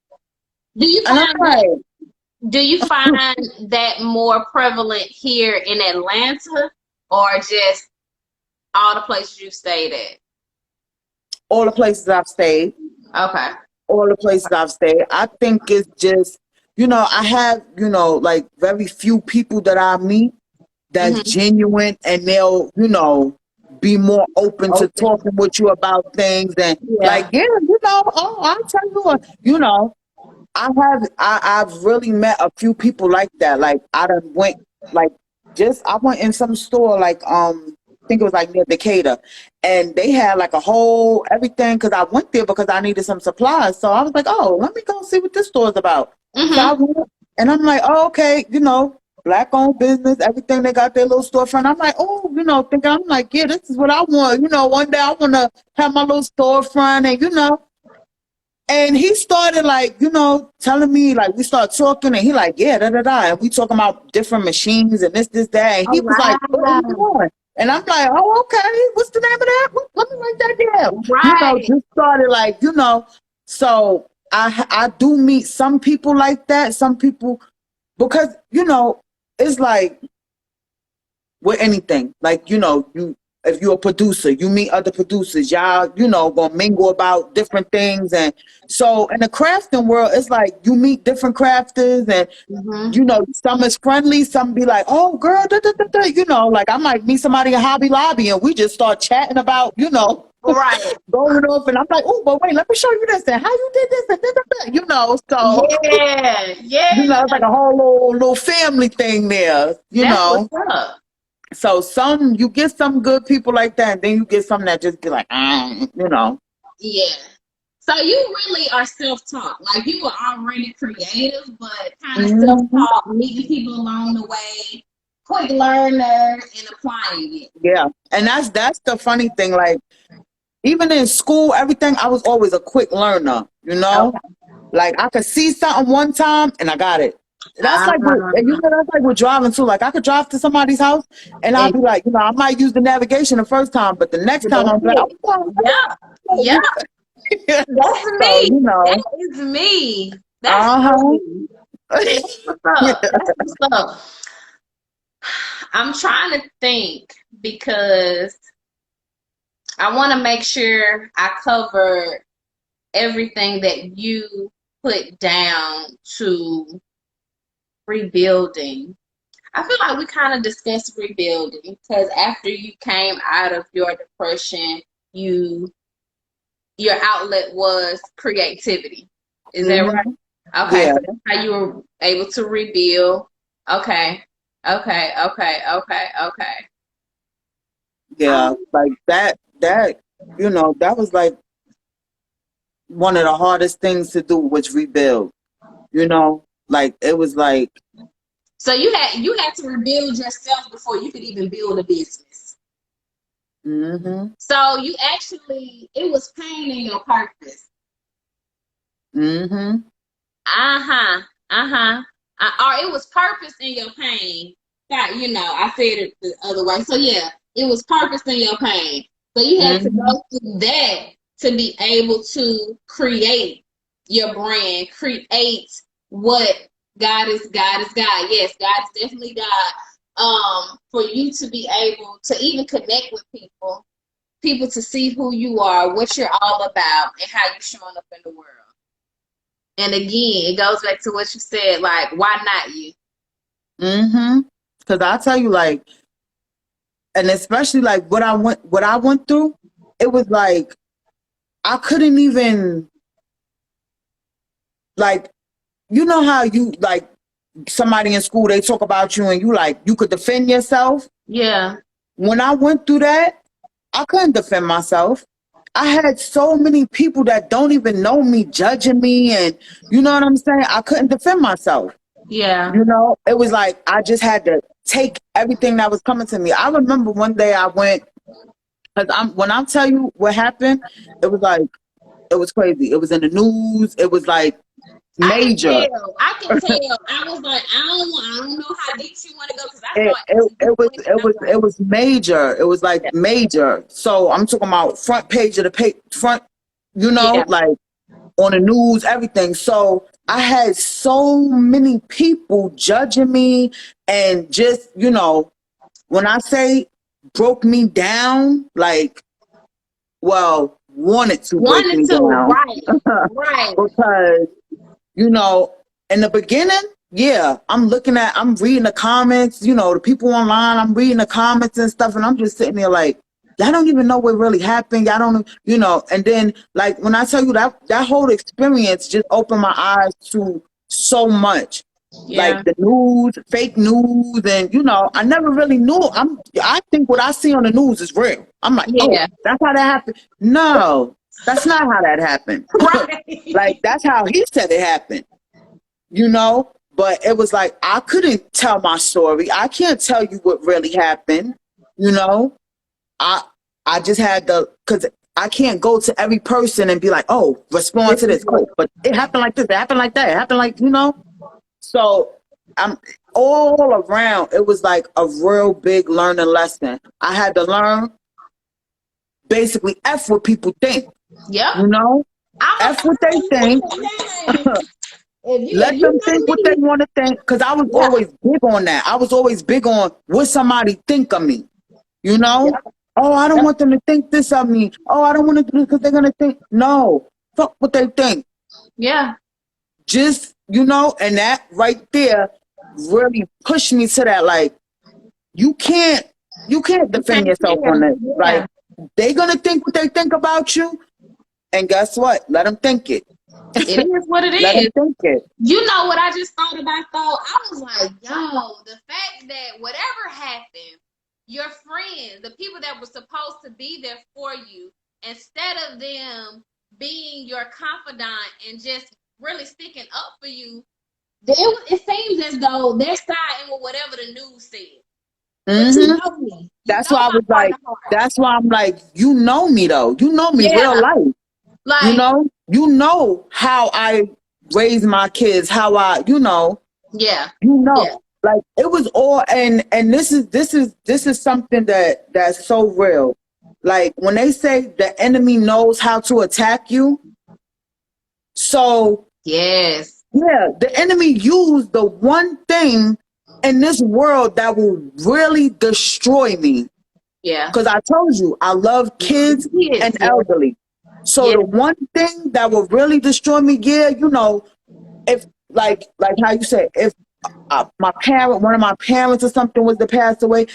Do you And I'm find like, that? Do you find that more prevalent here in Atlanta, or just all the places you stayed at? all the places I've stayed, Okay. all the places I've stayed, I think it's just, you know, I have, you know, like very few people that I meet that's Mm-hmm. genuine and they'll, you know, be more open to Okay. talking with you about things and like, Yeah. yeah, you know, oh, I'll tell you what, you know, I've really met a few people like that. Like I done went like I went in some store like I think it was like near Decatur and they had like a whole everything because I went there because I needed some supplies. So I was like, oh, let me go see what this store is about. So I Mm-hmm. went and I'm like, oh, okay, you know, black owned business, everything they got their little storefront. I'm like, oh, you know, thinking I'm like, yeah, this is what I want. You know, one day I wanna have my little storefront and you know. And he started like, you know, telling me like we started talking and he like, yeah, da da da. And we talking about different machines and this, that. And Oh he was like, what are you wow. doing? And I'm like, oh, okay. What's the name of that? Let me write that down. You know, Right. just started like, you know. So I do meet some people like that. Some people because, you know, it's like with anything. Like, you know, you if you're a producer, you meet other producers, y'all, you know, gonna mingle about different things. And so in the crafting world, it's like you meet different crafters and Mm-hmm. you know, some is friendly, some be like, oh girl, da, da, da, da. You know, like I might meet somebody in Hobby Lobby and we just start chatting about, you know, Right. going off and I'm like, oh, but wait, let me show you this and how you did this and da, da, da. You know, so Yeah. you Yeah. know, it's like a whole little family thing there, you That's what's know. up. So some you get some good people like that, and then you get some that just be like, you know. Yeah. So you really are self-taught. Like you were already creative, but kind of Hmm. self-taught, meeting people along the way, quick learner, and applying it. Yeah, and that's the funny thing. Like even in school, everything I was always a quick learner. You know, Okay. like I could see something one time and I got it. That's like with and you Um, know that's like with driving too. Like I could drive to somebody's house and I'll and be like, you know, I might use the navigation the first time, but the next time that's I'll be like, it. Yeah. Yeah. oh, That's so me. you That know, is me. That's uh me. That's what's up. That's what's up. I'm trying to think because I want to make sure I cover everything that you put down to rebuilding. I feel like we kind of discussed rebuilding because after you came out of your depression, you your outlet was creativity. Is that right? hmm. Okay, Yeah, so that's how you were able to rebuild. Okay, okay. yeah, Um, like that, you know, that was like one of the hardest things to do was rebuild, you know, like it was like, so you had to rebuild yourself before you could even build a business. mm-hmm, So you actually it was pain in your purpose. mm-hmm, Uh-huh. Uh-huh. Or it was purpose in your pain. That I said it the other way. So yeah, it was purpose in your pain. So you had to mm-hmm, go through that to be able to create your brand, create what God is God. Yes, God is definitely God. For you to be able to even connect with people to see who you are, what you're all about, and how you're showing up in the world. And again, it goes back to what you said, like, why not you? mm-hmm. Because I tell you, like, and especially like what I went through, it was like I couldn't even like, you know how you like somebody in school they talk about you and you like you could defend yourself. Yeah. When I went through that, I couldn't defend myself. I had so many people that don't even know me judging me, and you know what I'm saying? I couldn't defend myself. Yeah. You know, it was like I just had to take everything that was coming to me. I remember one day I went, because when I tell you what happened, it was like, it was crazy. It was in the news. It was like major. I can tell. I was like, I don't know how deep you want to go because I It, thought it, you it was went, it and I'm was it was major. It was like like, major. So I'm talking about front page of the front, yeah, like on the news, everything. So I had so many people judging me and just, when I say broke me down, like, well, wanted to break wanted me to, down. right, right, Because, in the beginning, yeah, I'm reading the comments, the people online, I'm reading the comments and stuff, and I'm just sitting there like, y'all don't even know what really happened. Y'all don't, and then like when I tell you that whole experience just opened my eyes to so much. yeah, Like the news, fake news, and I never really knew. I think what I see on the news is real. I'm like, oh, yeah, that's how that happened. No, that's not how that happened. right, Like that's how he said it happened. But it was like I couldn't tell my story. I can't tell you what really happened. You know, I I just had to, because I can't go to every person and be like, oh, respond this to is this. what, Oh, but it happened like this. It happened like that. It happened like. So I'm all around. It was like a real big learning lesson. I had to learn basically F what people think. yep. F what they think. Let If you them know think what they me, want to think. Because I was yeah, always big on that. I was always big on what somebody think of me. You know? yep, Oh, I don't yep, want them to think this of me. Oh, I don't want to do this because they're going to think. No. Fuck what they think. yeah, Just, and that right there really pushed me to that. Like, you can't you defend can't yourself care, on this. yeah. Like, they going to think what they think about you. And guess what? Let them think it. It is what it Let them is. think it. You know what I just thought about though? I was like, yo, the fact that whatever happened, your friends, the people that were supposed to be there for you, instead of them being your confidant and just really sticking up for you, it seems as though they're siding with whatever the news said. But you Hmm. know me. You That's know why I my was heart like, to heart. that's why I'm like, you know me though. You know me real Yeah. life. Like, You know how I raise my kids, how I, yeah. Yeah. like it was all, and this is something that's so real. Like when they say the enemy knows how to attack you, so Yes. yeah, the enemy used the one thing in this world that will really destroy me. Yeah. Because I told you, I love kids and Yes. Yeah. elderly. So Yeah. the one thing that will really destroy me, yeah, if like how you said, if one of my parents or something was to pass away,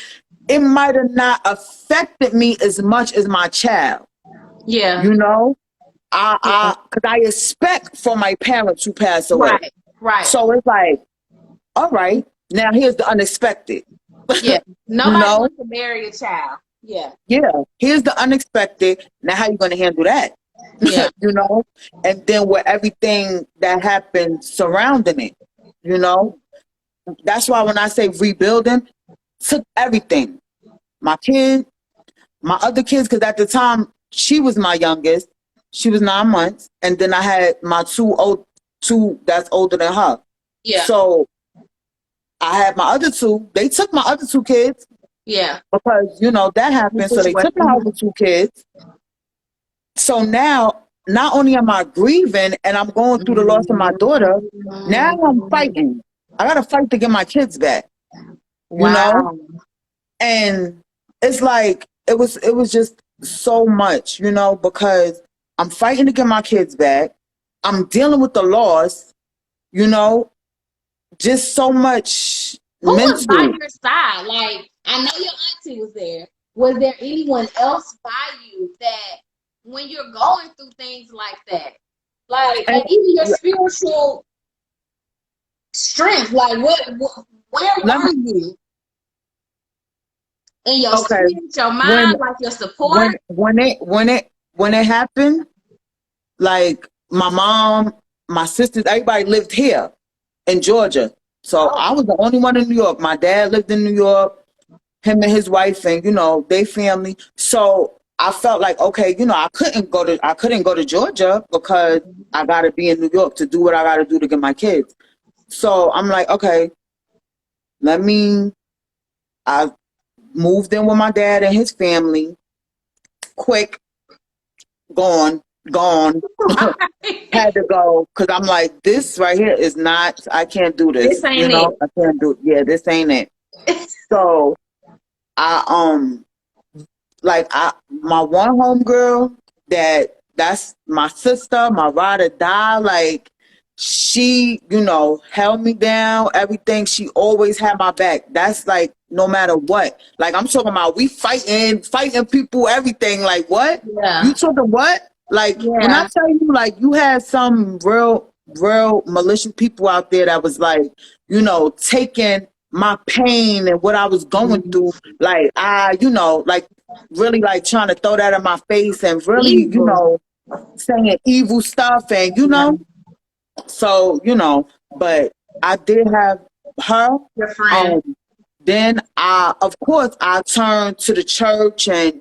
it might have not affected me as much as my child. Yeah. You know, Yeah. because I expect for my parents to pass away. Right. Right. So it's like, all right, now here's the unexpected. Yeah. You Nobody know, wants to marry a child. Yeah. yeah, here's the unexpected. Now, how you going to handle that? Yeah. And then with everything that happened surrounding it, you know, that's why when I say rebuilding, took everything. My kid, my other kids, because at the time she was my youngest, she was 9 months, and then I had my two that's older than her. Yeah. So I had my other two. They took my other two kids Yeah. because that happened. So they took my other two kids. So now, not only am I grieving and I'm going through the loss of my daughter, now I'm fighting. I got to fight to get my kids back, you know? Wow. And it's like, it was just so much, because I'm fighting to get my kids back. I'm dealing with the loss, just so much Who was by mental. your side? Like, I know your auntie was there. Was there anyone else by you that when you're going through things like that, like, And and even your spiritual strength, like, where let me, were you in your okay, spirit, your when mind, like your when support? when it when it happened, like my mom, my sisters, everybody lived here in Georgia. So I was the only one in New York. My dad lived in New York, him and his wife, and they family. So I felt like, okay, I couldn't go to Georgia because I gotta be in New York to do what I gotta do to get my kids. So I'm like, okay, I moved in with my dad and his family. Quick, gone. Had to go because I'm like, this right here is not, I can't do this. This ain't it. I can't do, yeah, this ain't it. So I, my one homegirl that's my sister, my ride or die, like, she, held me down, everything. She always had my back. That's like, no matter what. Like, I'm talking about, we fighting people, everything. Like, what? Yeah. You talking what? Like, when I tell you, like, you had some real malicious people out there that was like, taking my pain and what I was going through. Like, like, really, like, trying to throw that in my face and really, saying evil stuff and, so, but I did have her. Your friend. Then of course, I turned to the church and,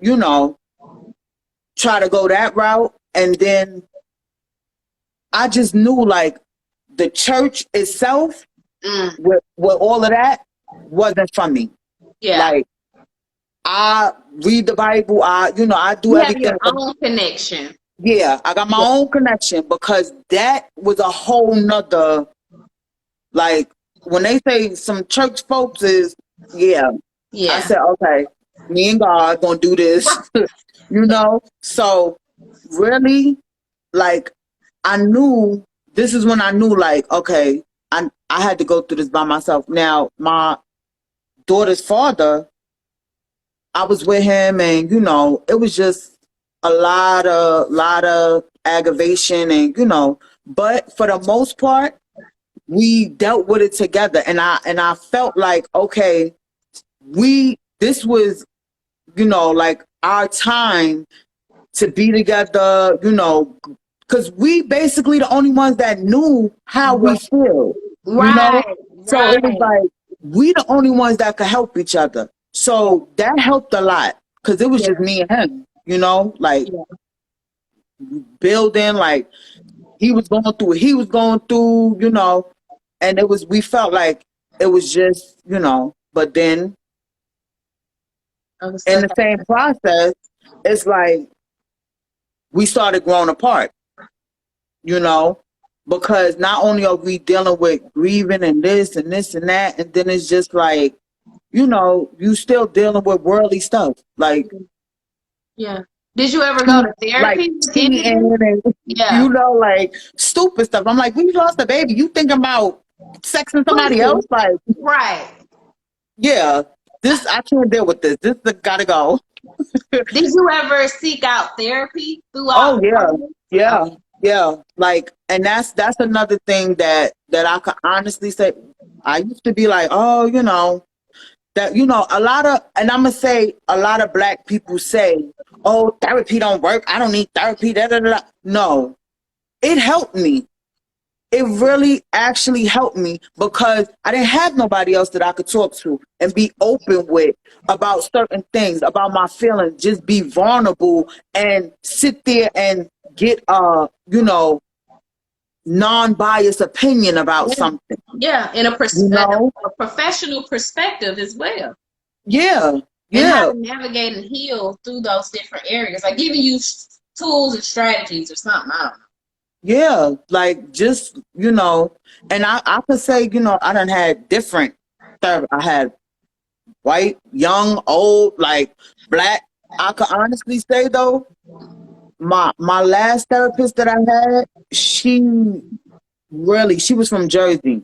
try to go that route. And then I just knew, like, the church itself with all of that wasn't for me. Yeah. Like, I read the Bible. I do you everything. Have your own connection. Yeah, I got my own connection because that was a whole nother, like, when they say some church folks is, I said, okay, me and God gonna do this, So really, like, this is when I knew, like, okay, I had to go through this by myself. Now, my daughter's father, I was with him and, it was just a lot of aggravation and, but for the most part, we dealt with it together. And I felt like, okay, this was, like, our time to be together, because we basically the only ones that knew how we feel, Right. So it was like, we the only ones that could help each other. So that helped a lot because it was just me and him, like, building, like, he was going through what he was going through, and we felt like it was just, but then in the same process, it's like we started growing apart, because not only are we dealing with grieving and this and this and that, and then it's just like, you still dealing with worldly stuff. Like, did you ever go to therapy? Like, like, stupid stuff. I'm like, we lost a baby. You thinking about sexing somebody else? Like, right. Yeah. I can't deal with this. This gotta go. Did you ever seek out therapy throughout? Oh, yeah. Yeah. Like, and that's another thing that I could honestly say. I used to be like, oh, that, a lot of, and I'm going to say a lot of Black people say, oh, therapy don't work. I don't need therapy. Da, da, da, da. No, it helped me. It really actually helped me because I didn't have nobody else that I could talk to and be open with about certain things, about my feelings, just be vulnerable and sit there and get non-biased opinion about something. Yeah, in a professional perspective as well. Yeah. And how to navigate and heal through those different areas, like giving you tools and strategies or something. I don't know. Yeah, like, just, and I could say, I done had different therapy. I had white, young, old, like, Black. I could honestly say, though, my last therapist that I had, she was from Jersey.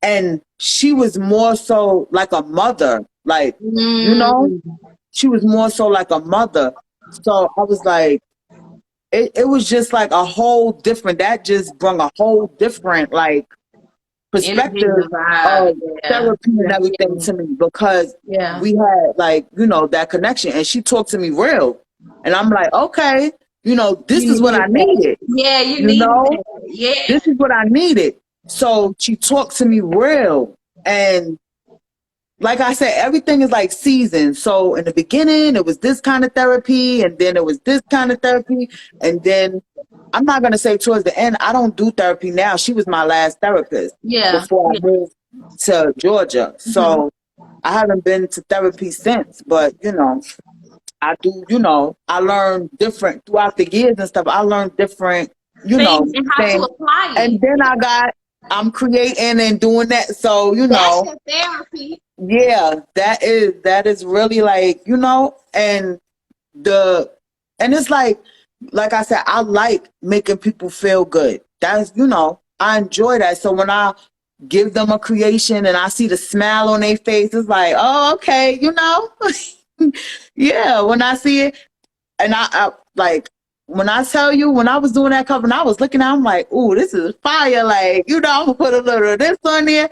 And she was more so like a mother, like, she was more so like a mother. So I was like, it was just like a whole different, that just brought a whole different, like, perspective of therapy and everything to me because we had, like, that connection. And she talked to me real. And I'm like, okay. You know, this You is what need I that. needed. Yeah, you You need know, that. Yeah. this is what I needed. So she talked to me real. And like I said, everything is like seasoned. So in the beginning, it was this kind of therapy, and then it was this kind of therapy. And then I'm not going to say towards the end, I don't do therapy now. She was my last therapist Yeah. before I Yeah. moved to Georgia. Mhm. So I haven't been to therapy since. But, you know, I do, you know, I learned different throughout the years and stuff. I learned different, you know, Things and how to things. apply And it. then I'm creating and doing that. So, you That's know, your therapy. yeah, that is really like, you know, the and it's like I said, I like making people feel good. That's, you know, I enjoy that. So when I give them a creation and I see the smile on their face, it's like, oh, okay, you know. Yeah, when I see it, and I like when I tell you, when I was doing that cover and I was looking at it, I'm like, ooh, this is fire. Like, you know, I'm gonna put a little of this on there.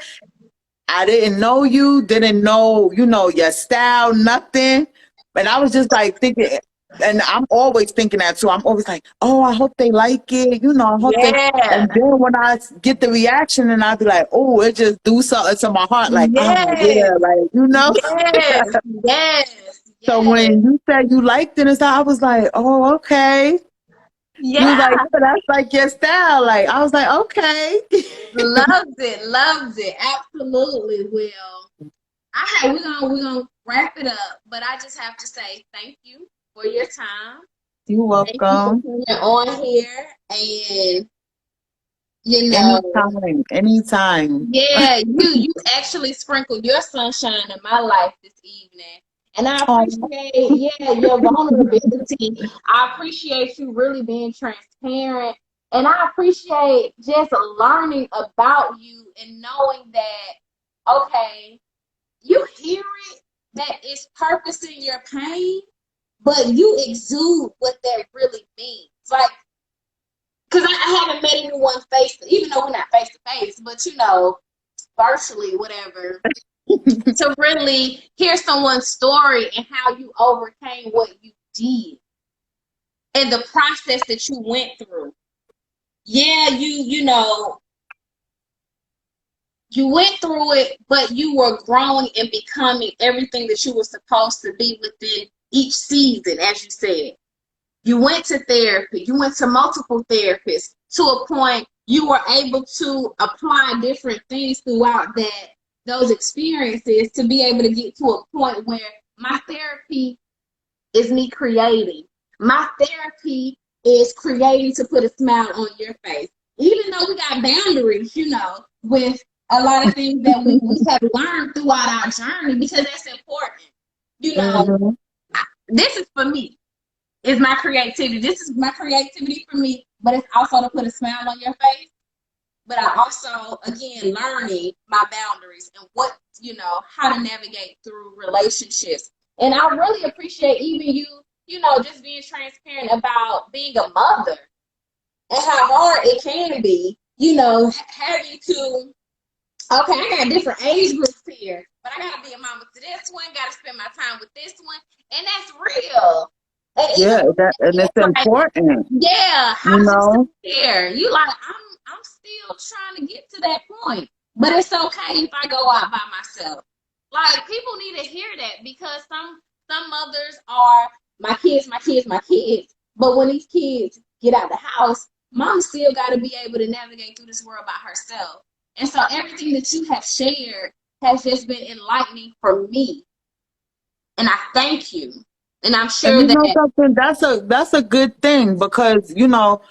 I didn't know you, didn't know, you know, your style, nothing. And I was just like thinking, and I'm always thinking that too. I'm always like, oh, I hope they like it. You know, I hope they. Yeah. And then when I get the reaction and I be like, oh, it just do something to my heart. Like, oh, Yes. yeah, like, you know. Yes. Yes. So Yes. when you said you liked it and stuff, I was like, oh, okay. You was Yeah. like, yeah, that's like your style. Like, I was like, okay. Loves it. Loves it. Absolutely. Well, we're gonna wrap it up, but I just have to say thank you for your time. You're Thank you for welcome. coming on here, and you know, Anytime, anytime. yeah, you actually sprinkled your sunshine in my life this evening. And I Oh, appreciate, yeah, your vulnerability. I appreciate you really being transparent. And I appreciate just learning about you and knowing that, okay, you hear it, that it's purpose in your pain, but you exude what that really means. Like, because I haven't met anyone face, even though we're not face to face, but you know, virtually, whatever, to really hear someone's story and how you overcame what you did and the process that you went through. Yeah, you know, you went through it, but you were growing and becoming everything that you were supposed to be within each season, as you said. You went to therapy, you went to multiple therapists to a point you were able to apply different things throughout those experiences to be able to get to a point where my therapy is me creating. My therapy is creating to put a smile on your face. Even though we got boundaries, you know, with a lot of things that we have learned throughout our journey, because that's important. You know, hmm this is for me. Is my creativity. This is my creativity for me, but it's also to put a smile on your face. But I also, again, learning my boundaries and what, you know, how to navigate through relationships. And I really appreciate even you, you know, just being transparent about being a mother and how hard it can be, you know, having to, okay, I got different age groups here, but I gotta be a mama to this one, gotta spend my time with this one, and that's real. And even Yeah, and it's it's like, important, yeah, you how does it know. compare? You like, I'm still trying to get to that point, but it's okay if I go out by myself. Like people need to hear that because some mothers are my kids, my kids, my kids. But when these kids get out the house, mom still got to be able to navigate through this world by herself. And so everything that you have shared has just been enlightening for me. And I thank you. And I'm And sure you know that, something, that's a good thing because, you know,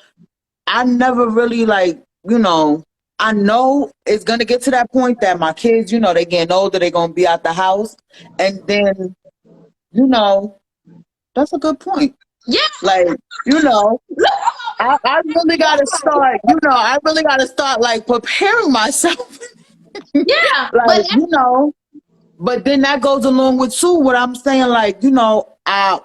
I never really like, you know, I know it's gonna get to that point that my kids, you know, they getting older, they're gonna be out the house. And then, you know, that's a good point. yeah, Like, you know, look, I'm I really gotta start, you know, I really gotta start like preparing myself. yeah, but Like, you know, but then that goes along with too what I'm saying, like, you know, I'm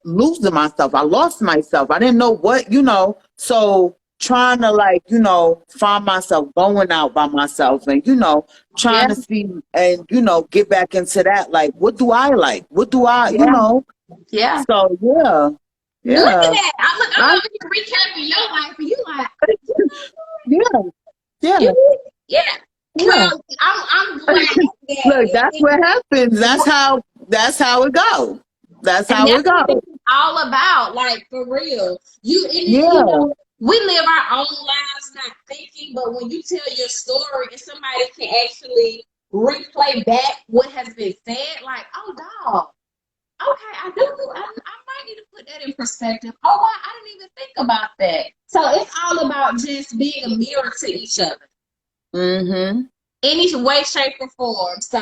losing myself. I lost myself. I didn't know what, you know. So trying to like, you know, find myself going out by myself and, you know, yeah, trying to see and, you know, get back into that. Like, what do I like? What do I, you yeah, know? yeah. So yeah. Look at Yeah. that. I'm over here recapping your life, and you like, Yeah. Yeah. yeah. Yeah. Well, I'm glad Look, that that's what happens. That's how it go. That's and how that's it go. what this is all about, like for real. You Yeah. know, we live our own lives not thinking, but when you tell your story and somebody can actually replay back what has been said, like, oh dog, okay, I might need to put that in perspective. Oh wow, I didn't even think about that. So it's all about just being a mirror to each other. Mm-hmm. Any way, shape, or form. So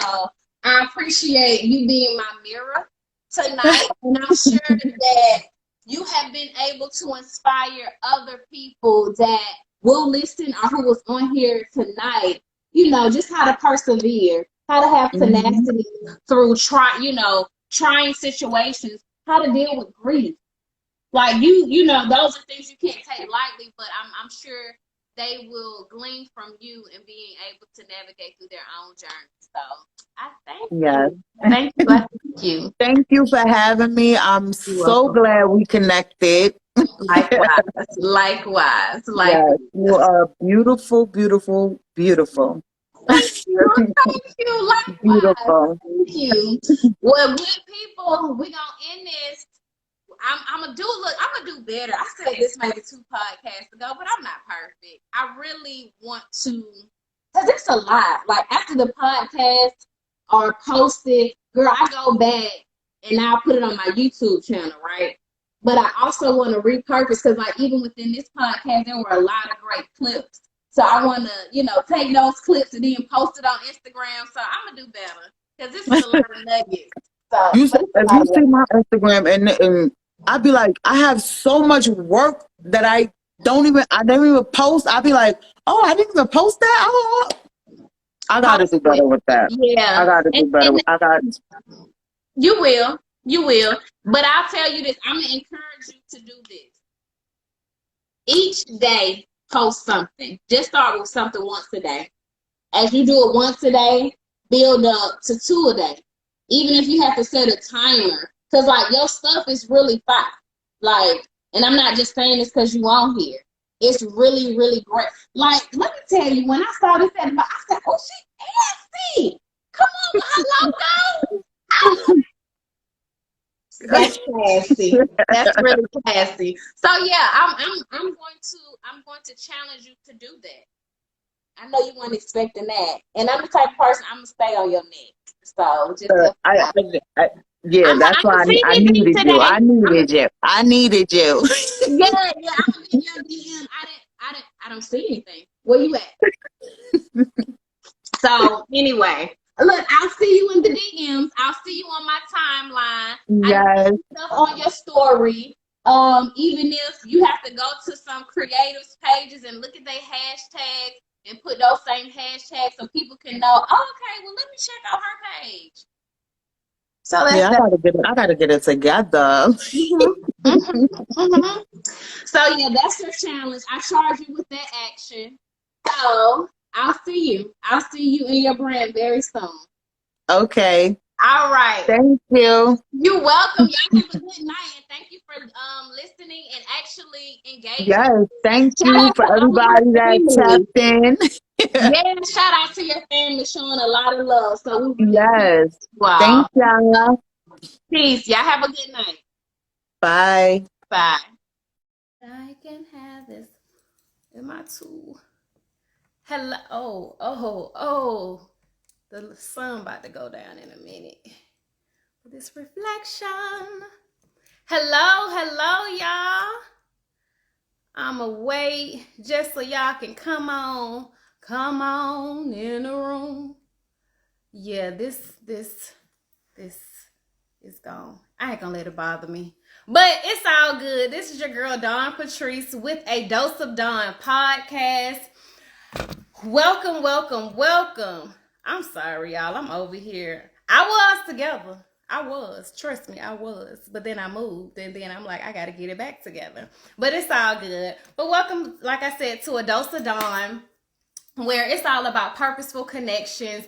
I appreciate you being my mirror tonight, and I'm sure that you have been able to inspire other people that will listen or who was on here tonight. You know, just how to persevere, how to have Mm-hmm. tenacity through trying situations, how to deal with grief. Like you know, those are things you can't take lightly, but I'm sure they will glean from you and being able to navigate through their own journey. So I thank Yes. you. Thank you. I thank you. Thank you for having me. I'm You're so welcome. glad we connected. Likewise. Likewise. Yes, Likewise. you are beautiful, beautiful, beautiful. Thank you. Thank you. Likewise. Beautiful. Thank you. Well, good people, we gonna end this. I'm gonna do better. I said this maybe 2 podcasts ago, but I'm not perfect. I really want to, cause it's a lot. Like after the podcast are posted, girl, I go back and I'll put it on my YouTube channel, right? But I also want to repurpose because, like, even within this podcast, there were a lot of great clips. So I want to, take those clips and then post it on Instagram. So I'm gonna do better because this is a lot of nuggets. So, but it's a If lot you of see work. my Instagram and I'd be like, I have so much work that I don't even post. I'd be like, oh, I didn't even post that. Oh, I gotta Post do it. better with that. I Yeah. gotta do better. And I got. you will. You will. But I'll tell you this. I'm going to encourage you to do this. Each day, post something. Just start with something once a day. As you do it once a day, build up to 2 a day. Even if you have to set a timer. Because, like, your stuff is really fire. Like, and I'm not just saying this because you on here. It's really, really great. Like, let me tell you, when I saw this at the, I said, oh, she nasty. Come on, my logo. That's classy. That's really classy. So yeah, I'm going to challenge you to do that. I know you weren't expecting that, and I'm the type of person I'm gonna stay on your neck. So just I, FYI. I, yeah, I'm that's gonna why send I you a link needed you. today. I needed you. I needed you. Yeah, I'm gonna give you a DM. I don't see anything. Where you at? So anyway, look, I'll see you in the DMs. I'll see you on my timeline. I need Yes. stuff on your story. Even if you have to go to some creatives pages and look at their hashtags and put those same hashtags so people can know, oh, okay, well let me check out her page. So that's Yeah, I that. gotta get it. I gotta get it together. So yeah, that's your challenge. I charge you with that action. So I'll see you. I'll see you in your brand very soon. Okay. All right. Thank you. You're welcome. Y'all have a good night, and thank you for listening and actually engaging. Yes. Thank Shout you out for to all your everybody that family. tapped in. Yeah, shout out to your family showing a lot of love. So we really appreciate Yes. you Thank all. y'all. Peace. Y'all have a good night. Bye. Bye. I can have this in my tool. Hello. Oh. The sun about to go down in a minute. This reflection. Hello, y'all. I'ma wait just so y'all can come on in the room. Yeah, this is gone. I ain't gonna let it bother me. But it's all good. This is your girl Dawn Patrice with a Dose of Dawn podcast. Welcome. I'm sorry, y'all. I'm over here. I was together. I was. Trust me, I was. But then I moved, and then I'm like, I got to get it back together. But it's all good. But welcome, like I said, to a Dose of Dawn, where it's all about purposeful connections,